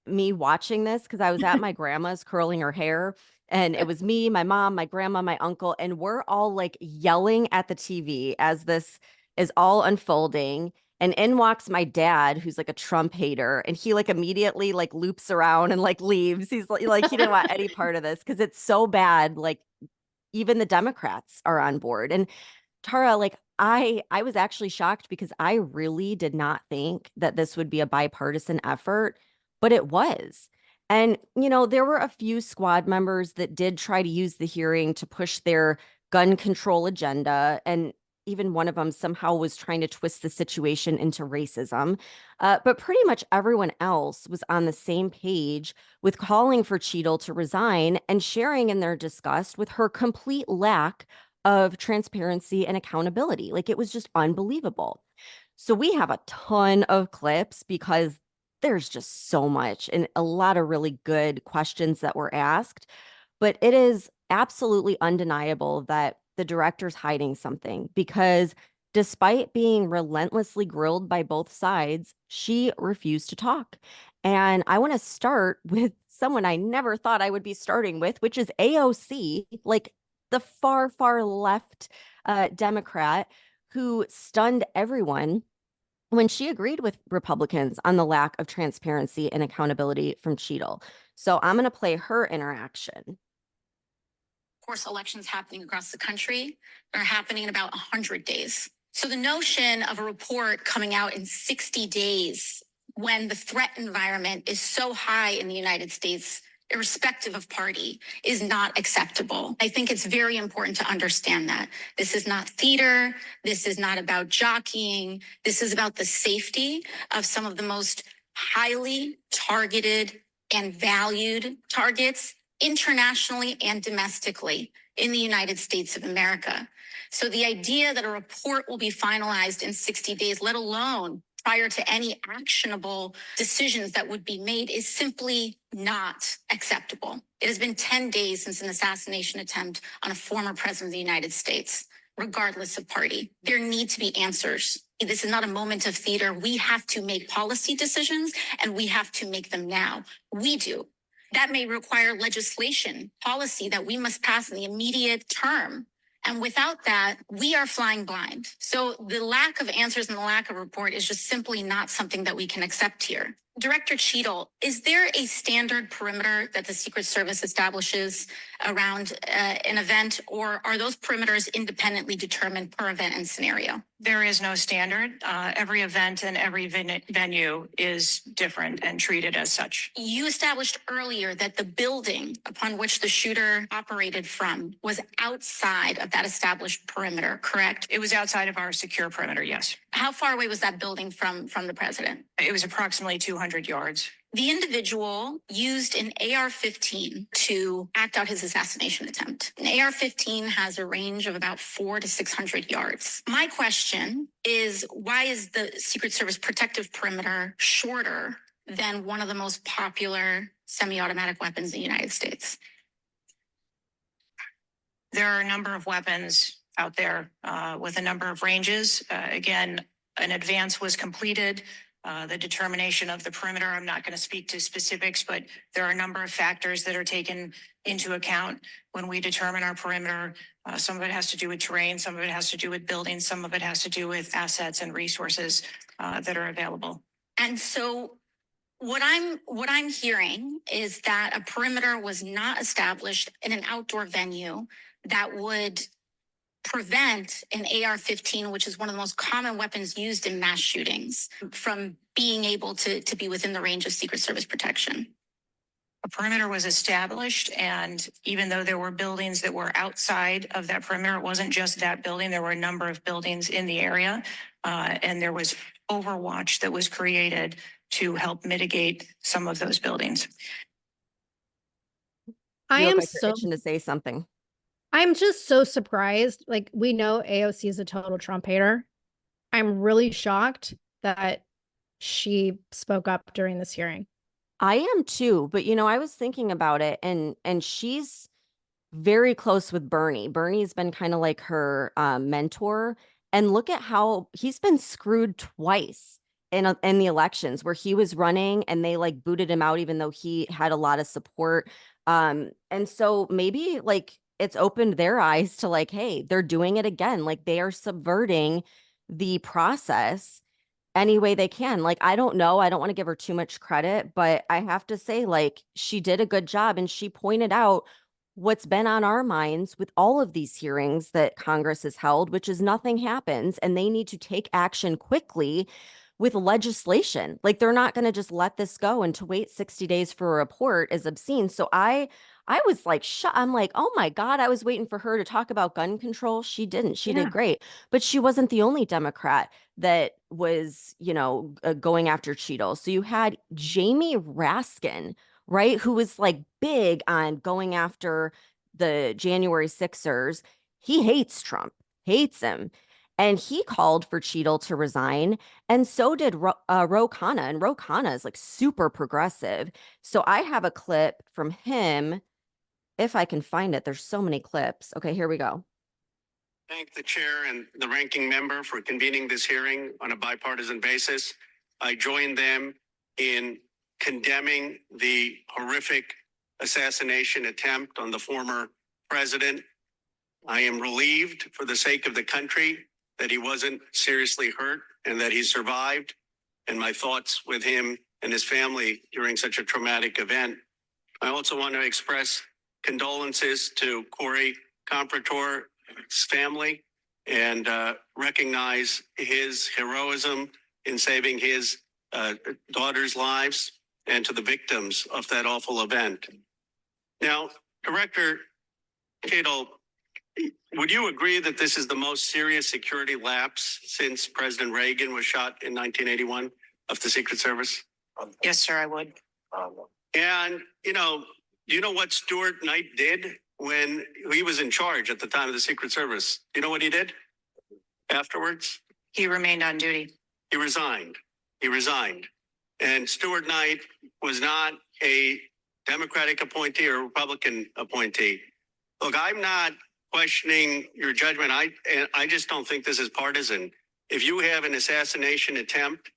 me watching this because I was at my grandma's curling her hair. And it was me, my mom, my grandma, my uncle, and we're all like yelling at the TV as this is all unfolding. And in walks my dad, who's like a Trump hater, and he like immediately like loops around and like leaves. He's like he didn't want any part of this because it's so bad. Like, even the Democrats are on board. And Tara, like I was actually shocked because I really did not think that this would be a bipartisan effort, but it was. And, you know, there were a few squad members that did try to use the hearing to push their gun control agenda. And even one of them somehow was trying to twist the situation into racism. But pretty much everyone else was on the same page with calling for Cheatle to resign and sharing in their disgust with her complete lack of transparency and accountability. Like, it was just unbelievable. So we have a ton of clips because there's just so much and a lot of really good questions that were asked. But it is absolutely undeniable that the director's hiding something, because despite being relentlessly grilled by both sides, she refused to talk. And I want to start with someone I never thought I would be starting with, which is AOC, like the far, far left Democrat who stunned everyone when she agreed with Republicans on the lack of transparency and accountability from Cheatle. So I'm going to play her interaction. Of course, elections happening across the country are happening in about 100 days. So the notion of a report coming out in 60 days when the threat environment is so high in the United States, irrespective of party, is not acceptable. I think it's very important to understand that. This is not theater. This is not about jockeying. This is about the safety of some of the most highly targeted and valued targets internationally and domestically in the United States of America. So the idea that a report will be finalized in 60 days, let alone prior to any actionable decisions that would be made, is simply not acceptable. It has been 10 days since an assassination attempt on a former president of the United States, regardless of party. There need to be answers. This is not a moment of theater. We have to make policy decisions, and we have to make them now. We do. That may require legislation, policy that we must pass in the immediate term. And without that, we are flying blind. So the lack of answers and the lack of report is just simply not something that we can accept here. Director Cheatle, is there a standard perimeter that the Secret Service establishes around an event, or are those perimeters independently determined per event and scenario? There is no standard. Every event and every venue is different and treated as such. You established earlier that the building upon which the shooter operated from was outside of that established perimeter, correct? It was outside of our secure perimeter, yes. How far away was that building from the president? It was approximately 200 yards. The individual used an AR-15 to act out his assassination attempt. An AR-15 has a range of about 400 to 600 yards. My question is, why is the Secret Service protective perimeter shorter than one of the most popular semi-automatic weapons in the United States? There are a number of weapons out there with a number of ranges. Again, an advance was completed. The determination of the perimeter, I'm not going to speak to specifics, but there are a number of factors that are taken into account when we determine our perimeter. Some of it has to do with terrain, some of it has to do with buildings, some of it has to do with assets and resources that are available. And so what I'm hearing is that a perimeter was not established in an outdoor venue that would prevent an AR-15, which is one of the most common weapons used in mass shootings, from being able to be within the range of Secret Service protection. A perimeter was established, and even though there were buildings that were outside of that perimeter, it wasn't just that building. There were a number of buildings in the area, and there was overwatch that was created to help mitigate some of those buildings. I You look am like you're so itching to say something. I'm just so surprised. Like, we know AOC is a total Trump hater. I'm really shocked that she spoke up during this hearing. I am too, but I was thinking about it, and she's very close with Bernie. Bernie's been kind of like her mentor, and look at how he's been screwed twice in the elections where he was running and they like booted him out even though he had a lot of support. And so maybe like it's opened their eyes to like, hey, they're doing it again. Like they are subverting the process any way they can. Like, I don't know. I don't want to give her too much credit, but I have to say, like, she did a good job. And she pointed out what's been on our minds with all of these hearings that Congress has held, which is nothing happens and they need to take action quickly with legislation. Like, they're not going to just let this go, and to wait 60 days for a report is obscene. So I was like, I'm like, oh my God, I was waiting for her to talk about gun control. She didn't. She did great. But she wasn't the only Democrat that was, going after Cheatle. So you had Jamie Raskin, right, who was like big on going after the January 6ers. He hates Trump, hates him. And he called for Cheatle to resign. And so did Ro Khanna. And Ro Khanna is like super progressive. So I have a clip from him. If I can find it, there's so many clips. Okay, here we go. Thank the chair and the ranking member for convening this hearing on a bipartisan basis. I join them in condemning the horrific assassination attempt on the former president. I am relieved for the sake of the country that he wasn't seriously hurt and that he survived. And my thoughts with him and his family during such a traumatic event. I also want to express condolences to Corey Comprator's family and recognize his heroism in saving his daughter's lives, and to the victims of that awful event. Now, Director Cheatle, would you agree that this is the most serious security lapse since President Reagan was shot in 1981 of the Secret Service? Yes, sir, I would. And, do you know what Stuart Knight did when he was in charge at the time of the Secret Service? Do you know what he did afterwards? He remained on duty. He resigned. And Stuart Knight was not a Democratic appointee or a Republican appointee. Look, I'm not questioning your judgment. I just don't think this is partisan. If you have an assassination attempt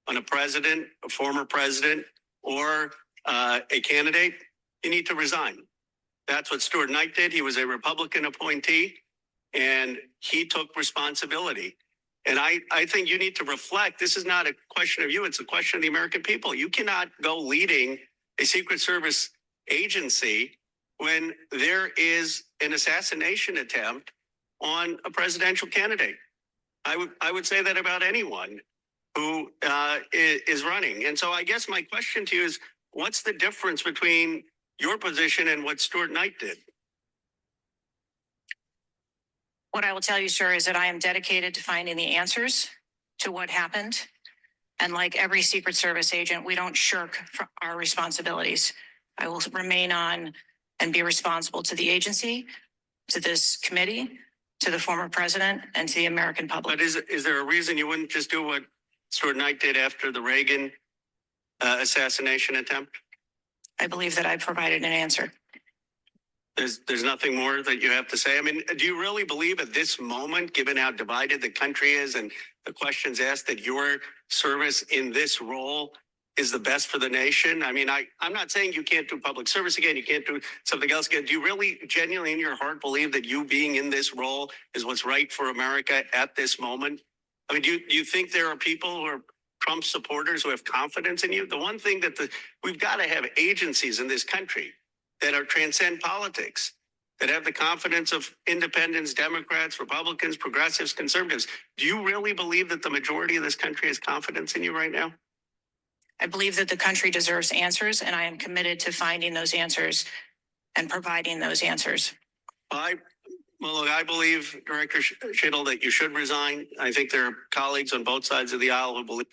on a president, a former president, or a candidate, you need to resign. That's what Stuart Knight did. He was a Republican appointee, and he took responsibility. And I think you need to reflect. This is not a question of you. It's a question of the American people. You cannot go leading a Secret Service agency when there is an assassination attempt on a presidential candidate. I would say that about anyone who is running. And so I guess my question to you is, what's the difference between your position and what Stuart Knight did? What I will tell you, sir, is that I am dedicated to finding the answers to what happened. And like every Secret Service agent, we don't shirk from our responsibilities. I will remain on and be responsible to the agency, to this committee, to the former president, and to the American public. But is there a reason you wouldn't just do what Stuart Knight did after the Reagan assassination attempt? I believe that I provided an answer. There's nothing more that you have to say. I mean, do you really believe at this moment, given how divided the country is and the questions asked, that your service in this role is the best for the nation? I mean, I'm not saying you can't do public service again, you can't do something else again. Do you really genuinely in your heart believe that you being in this role is what's right for America at this moment? I mean, do you think there are people who are Trump supporters who have confidence in you? The one thing that we've got to have agencies in this country that are transcend politics, that have the confidence of independents, Democrats, Republicans, progressives, conservatives. Do you really believe that the majority of this country has confidence in you right now? I believe that the country deserves answers, and I am committed to finding those answers and providing those answers. Well, look, I believe, Director Cheatle, that you should resign. I think there are colleagues on both sides of the aisle who believe.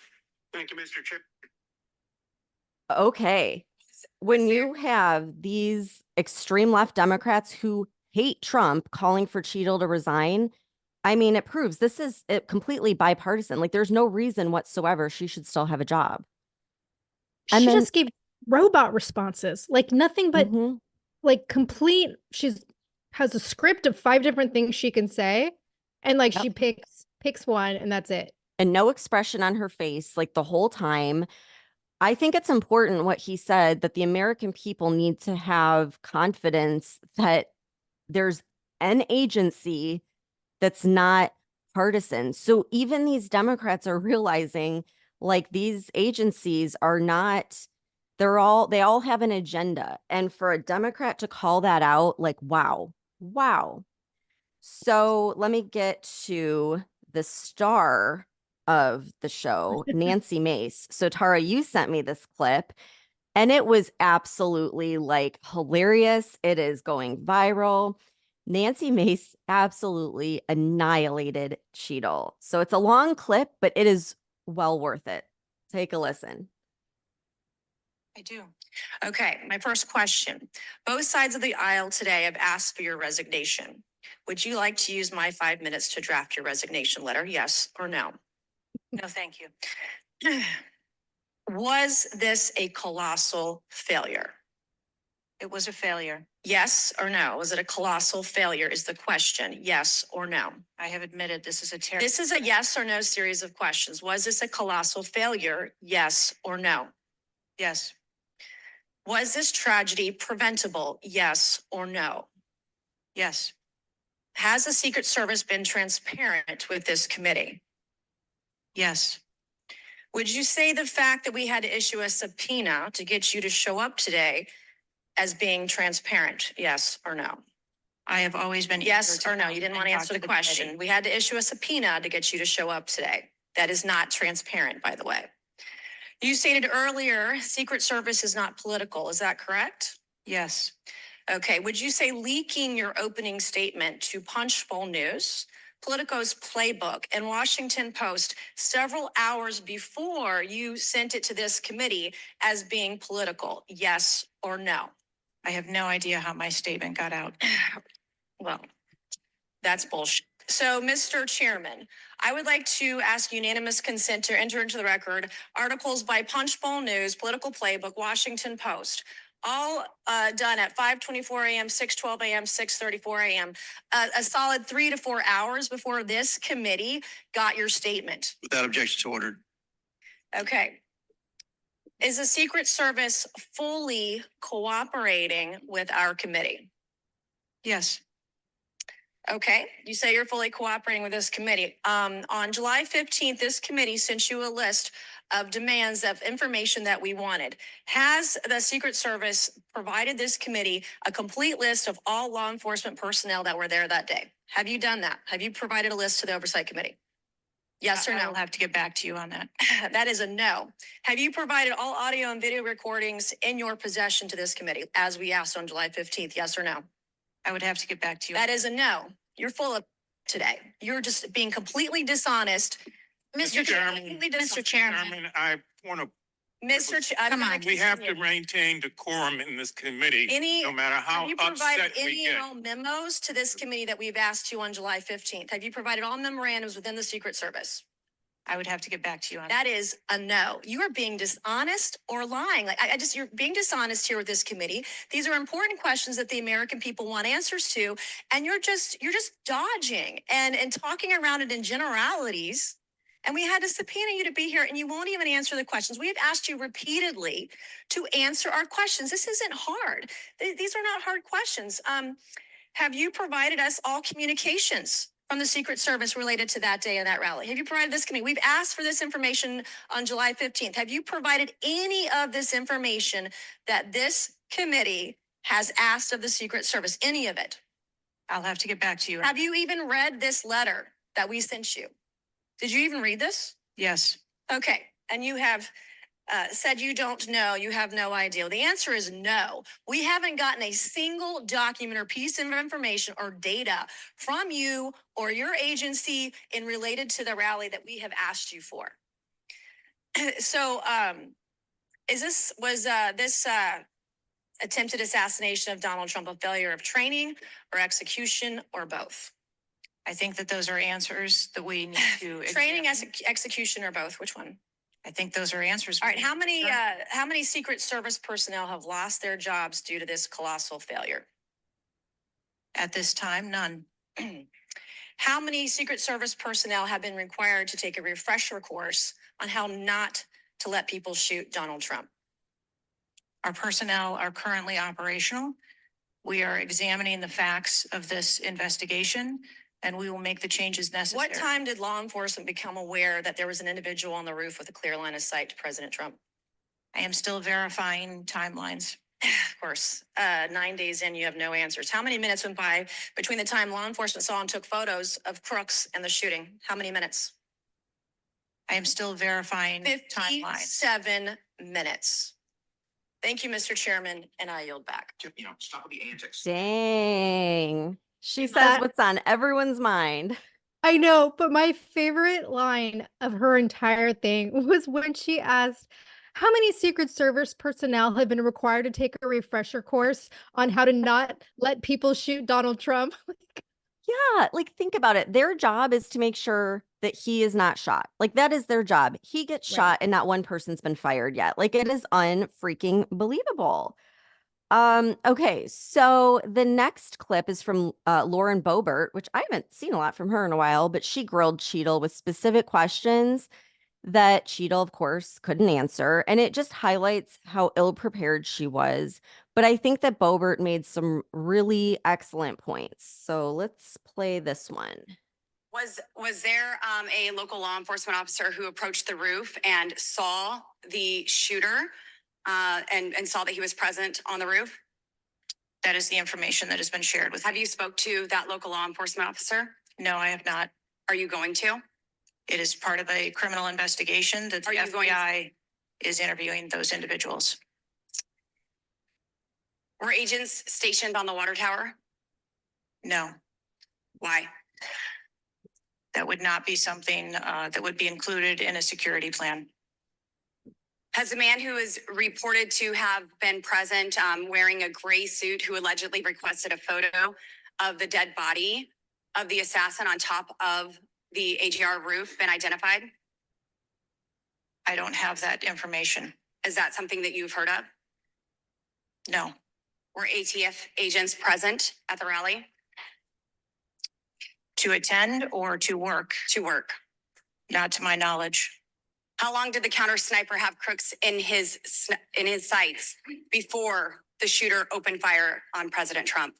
Thank you, Mr. Chair. Okay. When you have these extreme left Democrats who hate Trump calling for Cheatle to resign, I mean, it proves this is completely bipartisan. Like, there's no reason whatsoever she should still have a job. She just gave robot responses, like nothing but like complete. Has a script of 5 different things she can say, and like she picks one, and that's it. And no expression on her face, like the whole time. I think it's important what he said, that the American people need to have confidence that there's an agency that's not partisan. So even these Democrats are realizing, like, these agencies are not, they all have an agenda. And for a Democrat to call that out, like, wow. So let me get to the star of the show, Nancy Mace. So Tara, you sent me this clip and it was absolutely like hilarious. It is going viral. Nancy Mace absolutely annihilated Cheatle. So it's a long clip, but it is well worth it. Take a listen. I do. Okay, my first question. Both sides of the aisle today have asked for your resignation. Would you like to use my 5 minutes to draft your resignation letter? Yes or no? No, thank you. Was this a colossal failure? It was a failure. Yes or no? Was it a colossal failure is the question. Yes or no? I have admitted this is a terrible. This is a yes or no series of questions. Was this a colossal failure? Yes or no? Yes. Was this tragedy preventable? Yes or no? Yes. Has the Secret Service been transparent with this committee? Yes. Would you say the fact that we had to issue a subpoena to get you to show up today as being transparent? Yes or no? I have always been. Yes or no? You didn't want to answer the question. We had to issue a subpoena to get you to show up today. That is not transparent, by the way. You stated earlier, Secret Service is not political. Is that correct? Yes. Okay. Would you say leaking your opening statement to Punchbowl News, Politico's Playbook, and Washington Post several hours before you sent it to this committee as being political? Yes or no? I have no idea how my statement got out. Well, that's bullshit. So, Mr. Chairman, I would like to ask unanimous consent to enter into the record articles by Punchbowl News, Political Playbook, Washington Post, all done at 5:24 a.m., 6:12 a.m., 6:34 a.m., a solid 3 to 4 hours before this committee got your statement. Without objection to order. Okay. Is the Secret Service fully cooperating with our committee? Yes. Okay, you say you're fully cooperating with this committee. On July 15th, this committee sent you a list of demands of information that we wanted. Has the Secret Service provided this committee a complete list of all law enforcement personnel that were there that day? Have you done that? Have you provided a list to the Oversight Committee? Yes or no? I'll have to get back to you on that. That is a no. Have you provided all audio and video recordings in your possession to this committee, as we asked on July 15th? Yes or no? I would have to get back to you. That is a no. You're full of today. You're just being completely dishonest. Mr. Chairman, I want to. Mr. Come on. We have to maintain decorum in this committee, no matter how have you upset provided we any get. and all memos to this committee that we've asked you on July 15th? Have you provided all memorandums within the Secret Service? I would have to get back to you on that. That is a no. You are being dishonest or lying. Like you're being dishonest here with this committee. These are important questions that the American people want answers to, and you're just dodging and talking around it in generalities. And we had to subpoena you to be here, and you won't even answer the questions. We have asked you repeatedly to answer our questions. This isn't hard. These are not hard questions. Have you provided us all communications from the Secret Service related to that day of that rally? Have you provided this committee? We've asked for this information on July 15th. Have you provided any of this information that this committee has asked of the Secret Service? Any of it? I'll have to get back to you. Have you even read this letter that we sent you? Did you even read this? Yes. Okay. And you have said you don't know, you have no idea. The answer is no. We haven't gotten a single document or piece of information or data from you or your agency in related to the rally that we have asked you for. So, was this attempted assassination of Donald Trump a failure of training or execution or both? I think that those are answers that we need to training, execution, or both. Which one? I think those are answers. All right. How many Secret Service personnel have lost their jobs due to this colossal failure? At this time, none. How many Secret Service personnel have been required to take a refresher course on how not to let people shoot Donald Trump? Our personnel are currently operational. We are examining the facts of this investigation, and we will make the changes necessary. What time did law enforcement become aware that there was an individual on the roof with a clear line of sight to President Trump? I am still verifying timelines. Of course, 9 days in, you have no answers. How many minutes went by between the time law enforcement saw and took photos of crooks and the shooting? How many minutes? I am still verifying timelines. 57 minutes. Thank you, Mr. Chairman, and I yield back. Stop with the antics. Dang. She says what's on everyone's mind. I know, but my favorite line of her entire thing was when she asked, how many Secret Service personnel have been required to take a refresher course on how to not let people shoot Donald Trump? Yeah, like think about it. Their job is to make sure that he is not shot. Like that is their job. He gets shot and not one person's been fired yet. Like it is unfreaking believable. Okay, so the next clip is from Lauren Boebert, which I haven't seen a lot from her in a while, but she grilled Cheatle with specific questions that Cheatle, of course, couldn't answer. And it just highlights how ill-prepared she was. But I think that Boebert made some really excellent points. So let's play this one. Was there a local law enforcement officer who approached the roof and saw the shooter and saw that he was present on the roof? That is the information that has been shared with me. Have you spoke to that local law enforcement officer? No, I have not. Are you going to? It is part of a criminal investigation that the FBI is interviewing those individuals. Were agents stationed on the water tower? No. Why? That would not be something that would be included in a security plan. Has the man who is reported to have been present wearing a gray suit who allegedly requested a photo of the dead body of the assassin on top of the AGR roof been identified? I don't have that information. Is that something that you've heard of? No. Were ATF agents present at the rally? To attend or to work? To work. Not to my knowledge. How long did the counter sniper have crooks in his sights before the shooter opened fire on President Trump?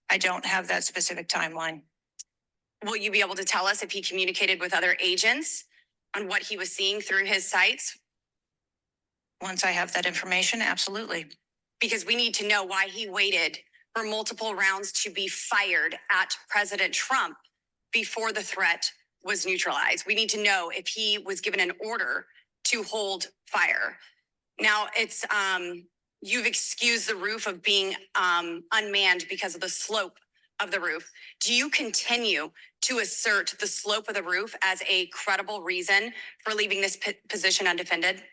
I don't have that specific timeline. Will you be able to tell us if he communicated with other agents on what he was seeing through his sites? Once I have that information, absolutely. Because we need to know why he waited for multiple rounds to be fired at President Trump before the threat was neutralized. We need to know if he was given an order to hold fire. Now it's, you've excused the roof of being unmanned because of the slope of the roof. Do you continue to assert the slope of the roof as a credible reason for leaving this position undefended?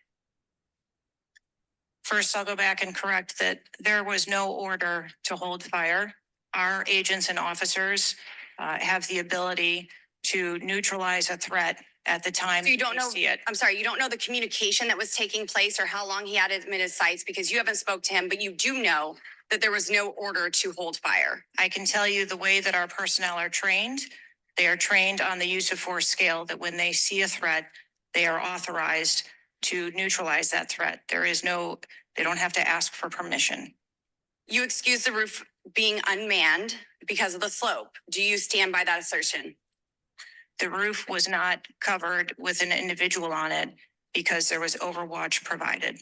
First, I'll go back and correct that there was no order to hold fire. Our agents and officers have the ability to neutralize a threat at the time So you don't they know, see it. I'm sorry, you don't know the communication that was taking place or how long he had him at his sites because you haven't spoke to him, but you do know that there was no order to hold fire. I can tell you the way that our personnel are trained. They are trained on the use of force scale, that when they see a threat, they are authorized to neutralize that threat. They don't have to ask for permission. You excuse the roof being unmanned because of the slope. Do you stand by that assertion? The roof was not covered with an individual on it because there was overwatch provided.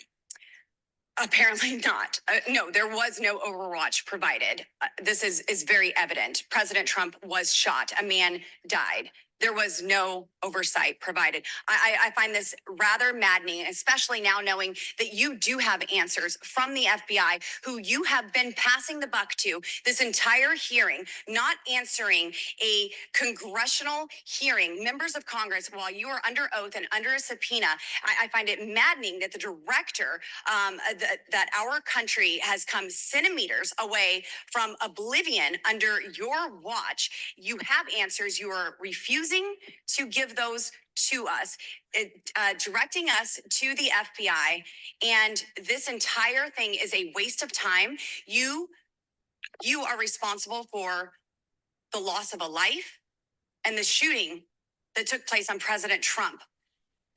Apparently not. No, there was no overwatch provided. This is very evident. President Trump was shot. A man died. There was no oversight provided. I find this rather maddening, especially now knowing that you do have answers from the FBI, who you have been passing the buck to this entire hearing, not answering a congressional hearing. Members of Congress, while you are under oath and under a subpoena, I find it maddening that the director, that our country has come centimeters away from oblivion under your watch. You have answers. You are refusing to give those to us, directing us to the FBI. And this entire thing is a waste of time. You are responsible for the loss of a life and the shooting that took place on President Trump.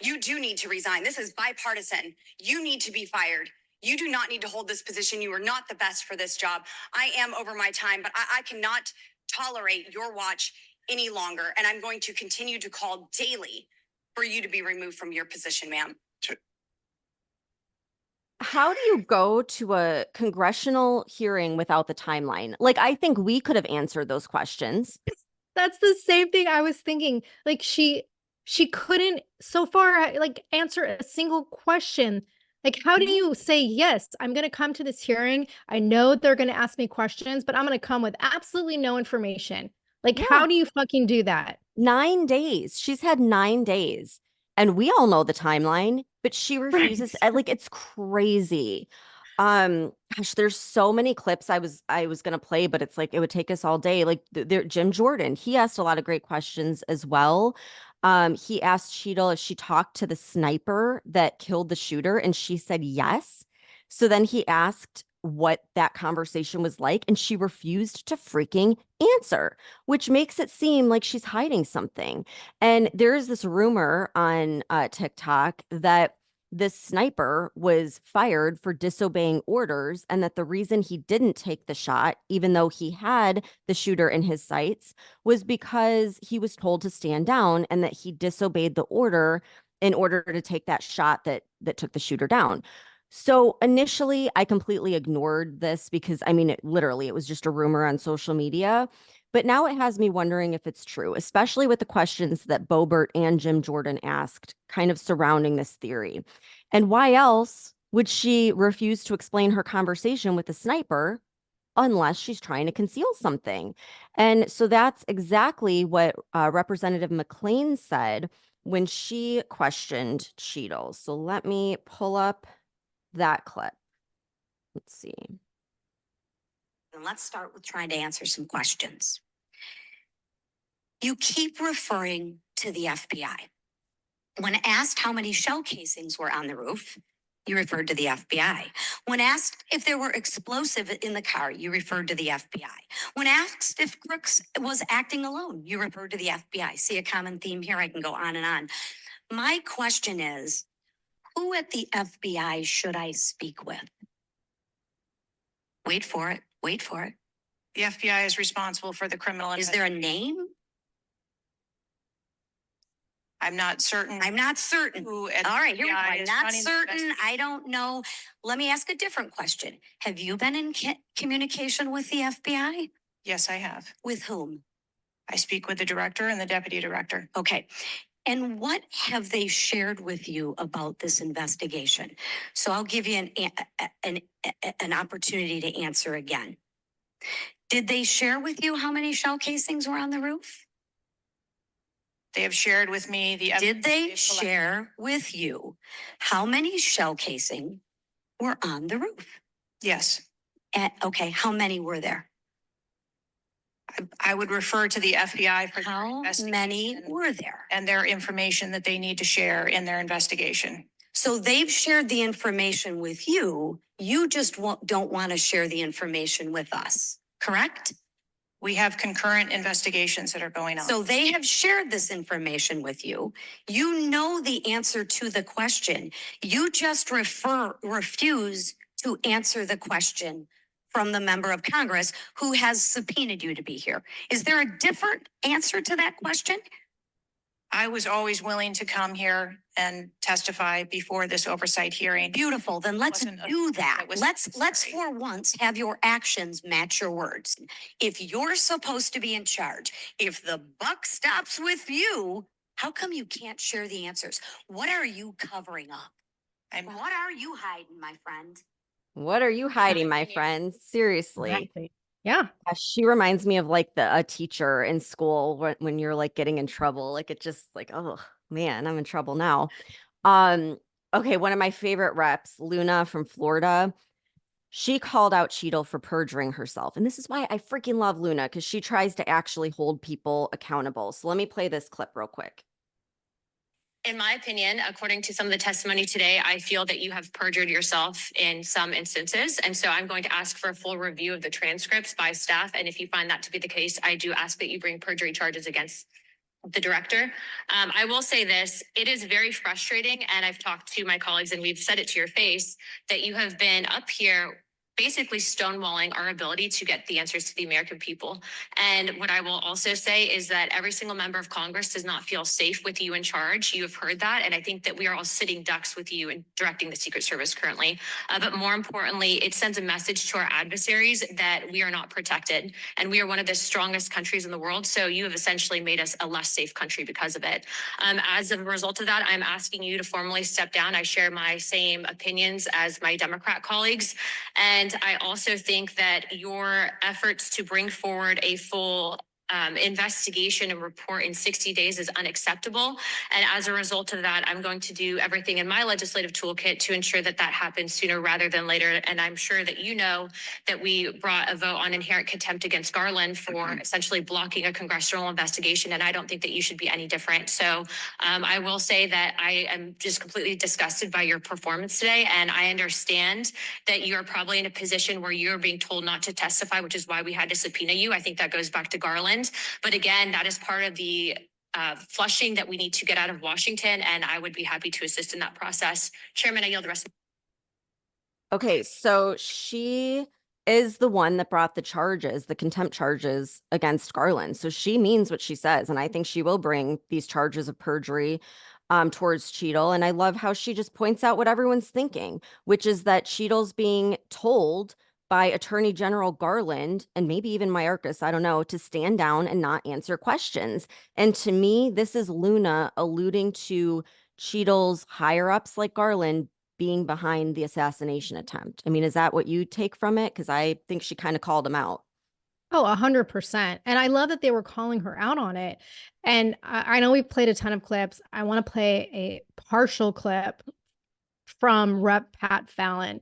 You do need to resign. This is bipartisan. You need to be fired. You do not need to hold this position. You are not the best for this job. I am over my time, but I cannot tolerate your watch any longer. And I'm going to continue to call daily for you to be removed from your position, ma'am. How do you go to a congressional hearing without the timeline? Like, I think we could have answered those questions. That's the same thing I was thinking. Like she couldn't so far like answer a single question. Like, how do you say, yes, I'm going to come to this hearing. I know they're going to ask me questions, but I'm going to come with absolutely no information. Like, how do you fucking do that? 9 days. She's had 9 days. And we all know the timeline, but she refuses. Like, it's crazy. Gosh, there's so many clips I was gonna play, but it's like it would take us all day. Like Jim Jordan, he asked a lot of great questions as well. He asked Cheatle if she talked to the sniper that killed the shooter, and she said yes. So then he asked what that conversation was like, and she refused to freaking answer, which makes it seem like she's hiding something. And there is this rumor on TikTok that this sniper was fired for disobeying orders, and that the reason he didn't take the shot, even though he had the shooter in his sights, was because he was told to stand down, and that he disobeyed the order in order to take that shot that took the shooter down. So initially, I completely ignored this because, I mean, it was just a rumor on social media. But now it has me wondering if it's true, especially with the questions that Boebert and Jim Jordan asked, kind of surrounding this theory. And why else would she refuse to explain her conversation with the sniper unless she's trying to conceal something? And so that's exactly what Representative McClain said when she questioned Cheatle. So let me pull up that clip. Let's see. And let's start with trying to answer some questions. You keep referring to the FBI. When asked how many shell casings were on the roof, you referred to the FBI. When asked if there were explosive in the car, you referred to the FBI. When asked if Crooks was acting alone, you referred to the FBI. See a common theme here? I can go on and on. My question is, who at the FBI should I speak with? Wait for it. Wait for it. The FBI is responsible for the criminal. Is there a name? I'm not certain. I'm not certain. Who All right, here we go. FBI I'm is not running the certain. I don't know. Let me ask a different question. Have you been in communication with the FBI? Yes, I have. With whom? I speak with the director and the deputy director. Okay. And what have they shared with you about this investigation? So I'll give you an opportunity to answer again. Did they share with you how many shell casings were on the roof? They have shared with me the. Did they share with you how many shell casing were on the roof? Yes. Okay, how many were there? I would refer to the FBI for how many were there and their information that they need to share in their investigation. So they've shared the information with you. You just don't want to share the information with us, correct? We have concurrent investigations that are going on. So they have shared this information with you. You know the answer to the question. You just refuse to answer the question from the member of Congress who has subpoenaed you to be here. Is there a different answer to that question? I was always willing to come here and testify before this oversight hearing. Beautiful. Then let's do that. Let's for once have your actions match your words. If you're supposed to be in charge, if the buck stops with you, how come you can't share the answers? What are you covering up? What are you hiding, my friend? What are you hiding, my friend? Seriously. Exactly. Yeah. She reminds me of like a teacher in school when you're like getting in trouble. Like it just like, oh man, I'm in trouble now. Okay, one of my favorite reps, Luna from Florida, she called out Cheatle for perjuring herself. And this is why I freaking love Luna, because she tries to actually hold people accountable. So let me play this clip real quick. In my opinion, according to some of the testimony today, I feel that you have perjured yourself in some instances. And so I'm going to ask for a full review of the transcripts by staff. And if you find that to be the case, I do ask that you bring perjury charges against the director. I will say this, it is very frustrating. And I've talked to my colleagues and we've said it to your face that you have been up here basically stonewalling our ability to get the answers to the American people. And what I will also say is that every single member of Congress does not feel safe with you in charge. You have heard that. And I think that we are all sitting ducks with you in directing the Secret Service currently. But more importantly, it sends a message to our adversaries that we are not protected. And we are one of the strongest countries in the world. So you have essentially made us a less safe country because of it. As a result of that, I'm asking you to formally step down. I share my same opinions as my Democrat colleagues. And I also think that your efforts to bring forward a full investigation and report in 60 days is unacceptable. And as a result of that, I'm going to do everything in my legislative toolkit to ensure that that happens sooner rather than later. And I'm sure that you know that we brought a vote on inherent contempt against Garland for essentially blocking a congressional investigation. And I don't think that you should be any different. So I will say that I am just completely disgusted by your performance today. And I understand that you're probably in a position where you're being told not to testify, which is why we had to subpoena you. I think that goes back to Garland. But again, that is part of the flushing that we need to get out of Washington. And I would be happy to assist in that process. Chairman, I yield the rest. Okay, so she is the one that brought the charges, the contempt charges against Garland. So she means what she says. And I think she will bring these charges of perjury towards Cheatle. And I love how she just points out what everyone's thinking, which is that Cheatle's being told by Attorney General Garland and maybe even Mayorkas, I don't know, to stand down and not answer questions. And to me, this is Luna alluding to Cheatle's higher ups like Garland being behind the assassination attempt. I mean, is that what you take from it? Because I think she kind of called him out. Oh, 100%. And I love that they were calling her out on it. And I know we've played a ton of clips. I want to play a partial clip from Rep. Pat Fallon,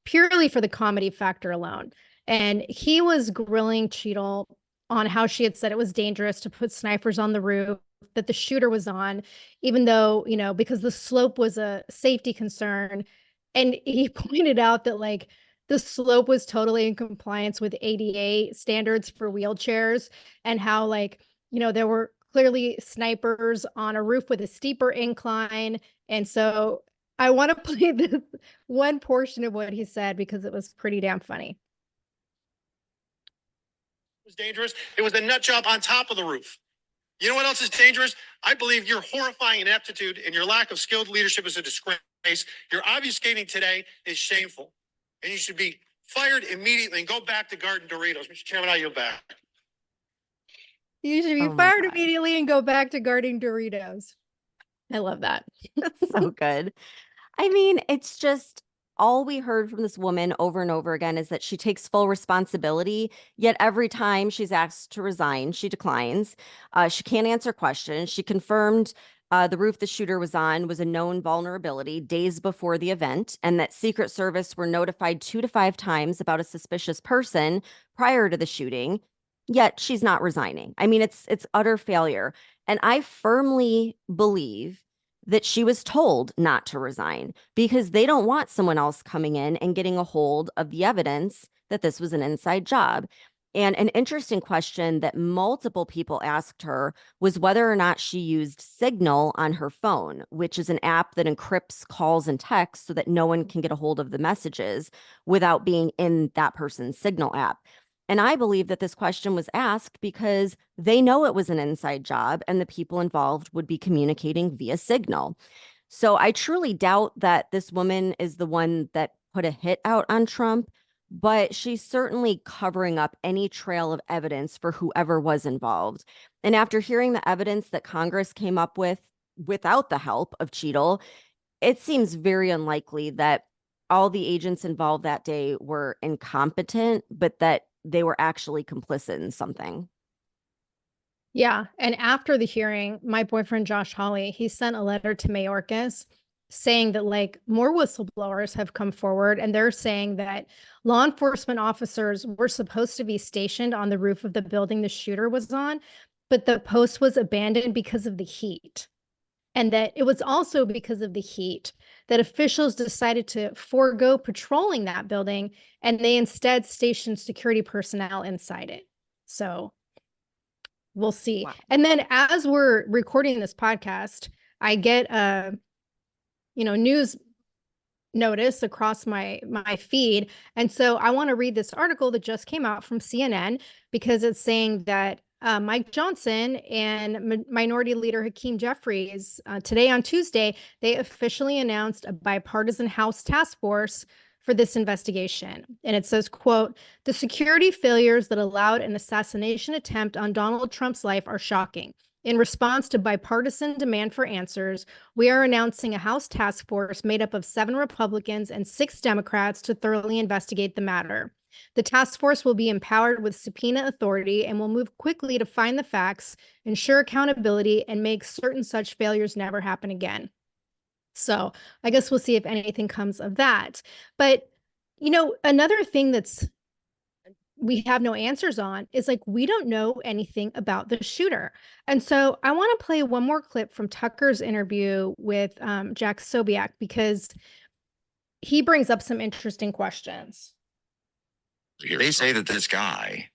purely for the comedy factor alone. And he was grilling Cheatle on how she had said it was dangerous to put snipers on the roof that the shooter was on, even though, you know, because the slope was a safety concern. And he pointed out that like the slope was totally in compliance with ADA standards for wheelchairs, and how like, you know, there were clearly snipers on a roof with a steeper incline. And so I want to play this one portion of what he said because it was pretty damn funny. was dangerous. It was the nut job on top of the roof. You know what else is dangerous? I believe your horrifying ineptitude and your lack of skilled leadership is a disgrace. Your obfuscating today is shameful, and you should be fired immediately and go back to Garden Doritos. Mr. Chairman, I yield back. You should be fired immediately and go back to guarding Doritos. I love that. That's so good. I mean, it's just all we heard from this woman over and over again is that she takes full responsibility, yet every time she's asked to resign, she declines. She can't answer questions. She confirmed the roof the shooter was on was a known vulnerability days before the event, and that Secret Service were notified 2 to 5 times about a suspicious person prior to the shooting, yet she's not resigning. I mean, it's utter failure. And I firmly believe that she was told not to resign because they don't want someone else coming in and getting a hold of the evidence that this was an inside job. And an interesting question that multiple people asked her was whether or not she used Signal on her phone, which is an app that encrypts calls and texts so that no one can get a hold of the messages without being in that person's Signal app. And I believe that this question was asked because they know it was an inside job and the people involved would be communicating via Signal. So I truly doubt that this woman is the one that put a hit out on Trump, but she's certainly covering up any trail of evidence for whoever was involved. And after hearing the evidence that Congress came up with without the help of Cheatle, it seems very unlikely that all the agents involved that day were incompetent, but that they were actually complicit in something. Yeah. And after the hearing, my boyfriend, Josh Hawley, he sent a letter to Mayorkas saying that like more whistleblowers have come forward and they're saying that law enforcement officers were supposed to be stationed on the roof of the building the shooter was on, but the post was abandoned because of the heat. And that it was also because of the heat that officials decided to forego patrolling that building and they instead stationed security personnel inside it. So we'll see. Wow. And then as we're recording this podcast, I get a, news notice across my feed. And so I want to read this article that just came out from CNN because it's saying that Mike Johnson and Minority Leader Hakeem Jeffries today on Tuesday, they officially announced a bipartisan House task force for this investigation. And it says, quote, "The security failures that allowed an assassination attempt on Donald Trump's life are shocking. In response to bipartisan demand for answers, we are announcing a House task force made up of 7 Republicans and 6 Democrats to thoroughly investigate the matter. The task force will be empowered with subpoena authority and will move quickly to find the facts, ensure accountability, and make certain such failures never happen again." So I guess we'll see if anything comes of that. But, another thing we have no answers on is like, we don't know anything about the shooter. And so I want to play one more clip from Tucker's interview with Jack Sobiak because he brings up some interesting questions. They say that this guy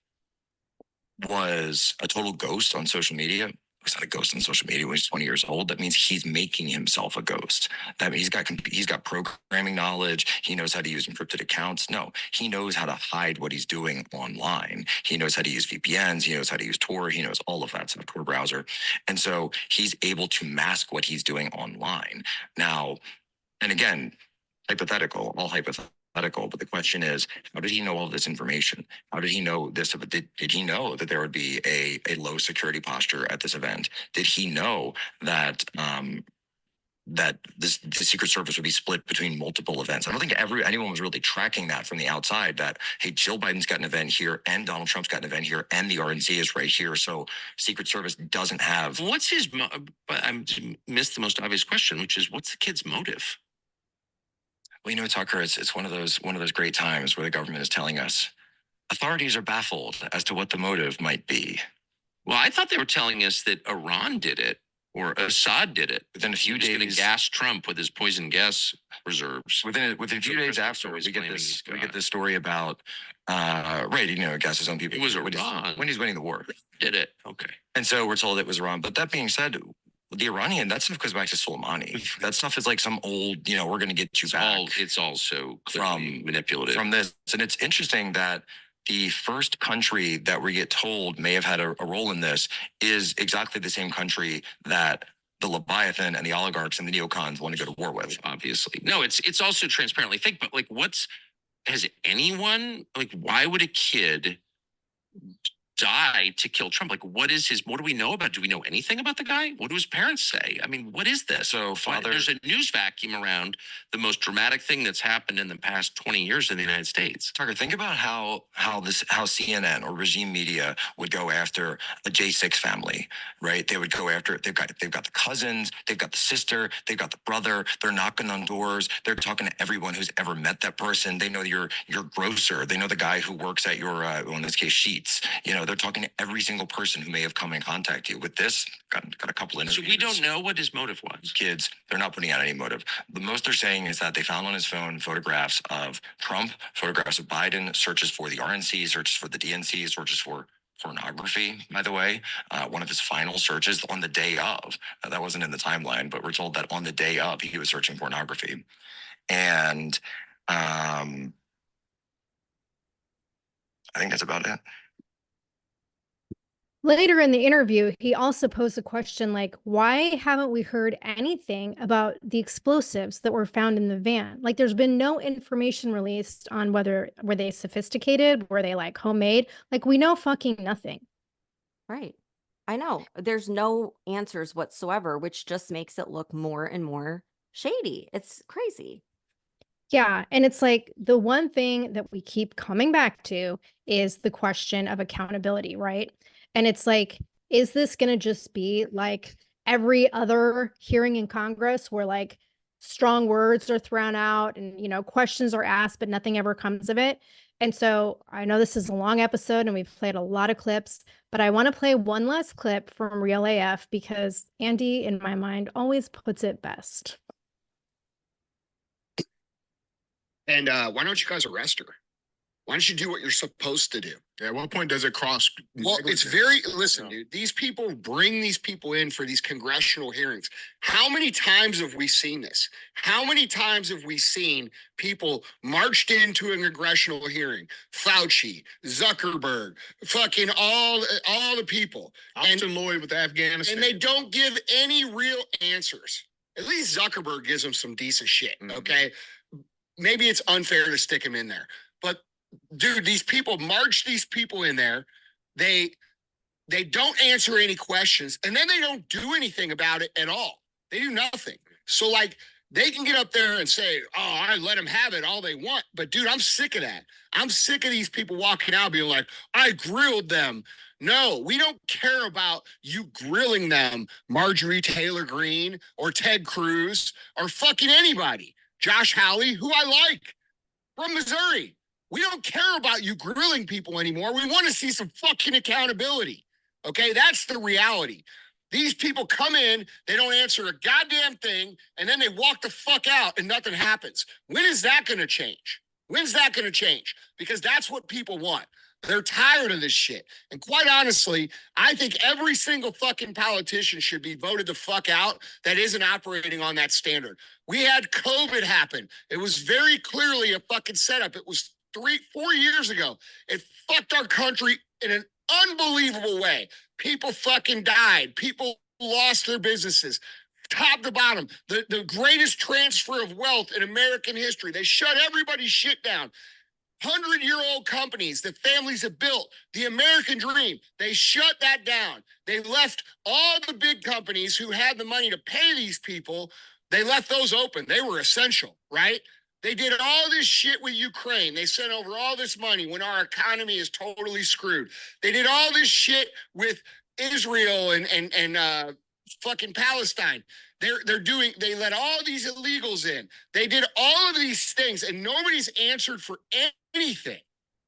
was a total ghost on social media. He's not a ghost on social media when he's 20 years old. That means he's making himself a ghost. That means he's got programming knowledge. He knows how to use encrypted accounts. No, he knows how to hide what he's doing online. He knows how to use VPNs. He knows how to use Tor. He knows all of that stuff, Tor browser. And so he's able to mask what he's doing online. Now, and again, hypothetical, all hypothetical. But the question is, how did he know all this information? How did he know this? Did he know that there would be a low security posture at this event? Did he know that that the Secret Service would be split between multiple events? I don't think anyone was really tracking that from the outside, that, hey, Jill Biden's got an event here and Donald Trump's got an event here and the RNC is right here. So Secret Service doesn't have. What's his, but I missed the most obvious question, which is, what's the kid's motive? Well, Tucker, it's one of those great times where the government is telling us authorities are baffled as to what the motive might be. Well, I thought they were telling us that Iran did it or Assad did it. Within a few days, going to gas Trump with his poison gas reserves. Within a few days afterwards, we get this story about gas his own people. It was Iran when he's winning the war. Did it? Okay. And so we're told it was Iran. But that being said, the Iranian, that stuff goes back to Soleimani. That stuff is like some old, we're going to get you back. It's also clearly manipulative from this. And it's interesting that the first country that we get told may have had a role in this is exactly the same country that the Leviathan and the oligarchs and the neocons want to go to war with. Obviously. No, it's also transparently fake, but like has anyone, like, why would a kid die to kill Trump? Like, what do we know about? Do we know anything about the guy? What do his parents say? I mean, what is this? So there's a news vacuum around the most dramatic thing that's happened in the past 20 years in the United States. Tucker, think about how CNN or regime media would go after a J6 family, right? They would go after, they've got the cousins, they've got the sister, they've got the brother, they're knocking on doors, they're talking to everyone who's ever met that person. They know your grocer, they know the guy who works at your, in this case, Sheets. You know, they're talking to every single person who may have come in contact you with this. Got a couple of interviews. So we don't know what his motive was. Kids, they're not putting out any motive. The most they're saying is that they found on his phone photographs of Trump, photographs of Biden, searches for the RNC, searches for the DNC, searches for pornography, by the way. One of his final searches on the day of, that wasn't in the timeline, but we're told that on the day of, he was searching pornography. And I think that's about it. Later in the interview, he also posed a question like, why haven't we heard anything about the explosives that were found in the van? Like, there's been no information released on were they sophisticated? Were they like homemade? Like, we know fucking nothing. Right. I know. There's no answers whatsoever, which just makes it look more and more shady. It's crazy. Yeah. And it's like the one thing that we keep coming back to is the question of accountability, right? And it's like, is this going to just be like every other hearing in Congress where like strong words are thrown out and, you know, questions are asked, but nothing ever comes of it? And so I know this is a long episode and we've played a lot of clips, but I want to play one last clip from Real AF because Andy, in my mind, always puts it best. And why don't you guys arrest her? Why don't you do what you're supposed to do? At what point does it cross? Well, it's listen, dude, these people bring these people in for these congressional hearings. How many times have we seen this? How many times have we seen people marched into a congressional hearing? Fauci, Zuckerberg, fucking all the people. Austin Lloyd with Afghanistan. And they don't give any real answers. At least Zuckerberg gives them some decent shit, okay? Maybe it's unfair to stick him in there. But dude, these people march these people in there. They don't answer any questions, and then they don't do anything about it at all. They do nothing. So like they can get up there and say, "Oh, I let them have it all they want." But dude, I'm sick of that. I'm sick of these people walking out being like, "I grilled them." No, we don't care about you grilling them, Marjorie Taylor Greene or Ted Cruz or fucking anybody. Josh Hawley, who I like from Missouri. We don't care about you grilling people anymore. We want to see some fucking accountability. Okay, that's the reality. These people come in, they don't answer a goddamn thing, and then they walk the fuck out and nothing happens. When is that going to change? When's that going to change? Because that's what people want. They're tired of this shit. And quite honestly, I think every single fucking politician should be voted the fuck out that isn't operating on that standard. We had COVID happen. It was very clearly a fucking setup. It was 3-4 years ago. It fucked our country in an unbelievable way. People fucking died. People lost their businesses. Top to bottom, the greatest transfer of wealth in American history. They shut everybody's shit down. 100-year-old companies that families have built, the American dream, they shut that down. They left all the big companies who had the money to pay these people, they left those open. They were essential, right? They did all this shit with Ukraine. They sent over all this money when our economy is totally screwed. They did all this shit with Israel and fucking Palestine. They let all these illegals in. They did all of these things and nobody's answered for anything.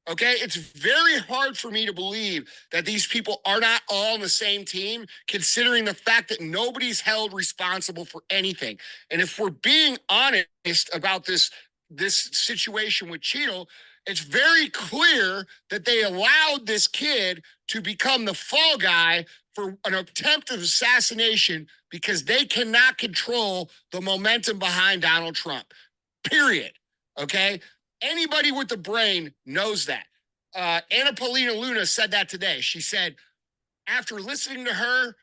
Okay, it's very hard for me to believe that these people are not all on the same team, considering the fact that nobody's held responsible for anything. And if we're being honest about this situation with Cheatle, it's very clear that they allowed this kid to become the fall guy for an attempted assassination because they cannot control the momentum behind Donald Trump. Period. Okay? Anybody with the brain knows that. Anna Paulina Luna said that today. She said, after listening to her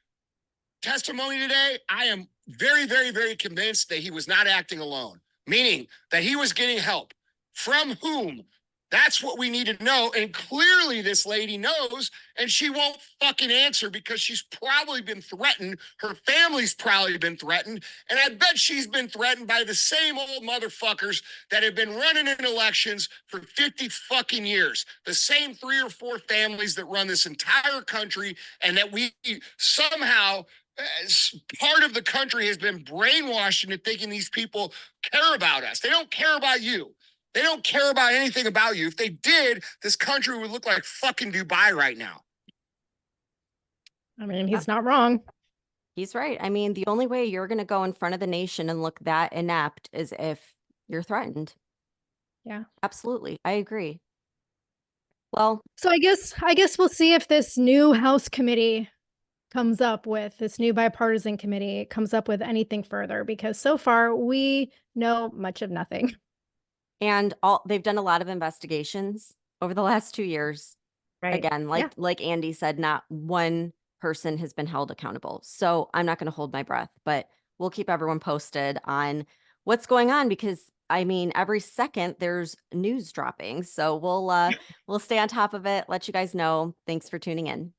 testimony today, I am very, very, very convinced that he was not acting alone, meaning that he was getting help. From whom? That's what we need to know. And clearly this lady knows, and she won't fucking answer because she's probably been threatened. Her family's probably been threatened. And I bet she's been threatened by the same old motherfuckers that have been running in elections for 50 fucking years. The same 3 or 4 families that run this entire country, and that we somehow, as part of the country, has been brainwashed into thinking these people care about us. They don't care about you. They don't care about anything about you. If they did, this country would look like fucking Dubai right now. I mean, he's not wrong. He's right. I mean, the only way you're going to go in front of the nation and look that inept is if you're threatened. Yeah, absolutely. I agree. Well, so I guess we'll see if this new House committee comes up with, this new bipartisan committee comes up with anything further, because so far we know much of nothing. And they've done a lot of investigations over the last 2 years. Right. Again, like Andy said, not one person has been held accountable. So I'm not going to hold my breath, but we'll keep everyone posted on what's going on, because I mean, every second there's news dropping. So we'll stay on top of it, let you guys know. Thanks for tuning in.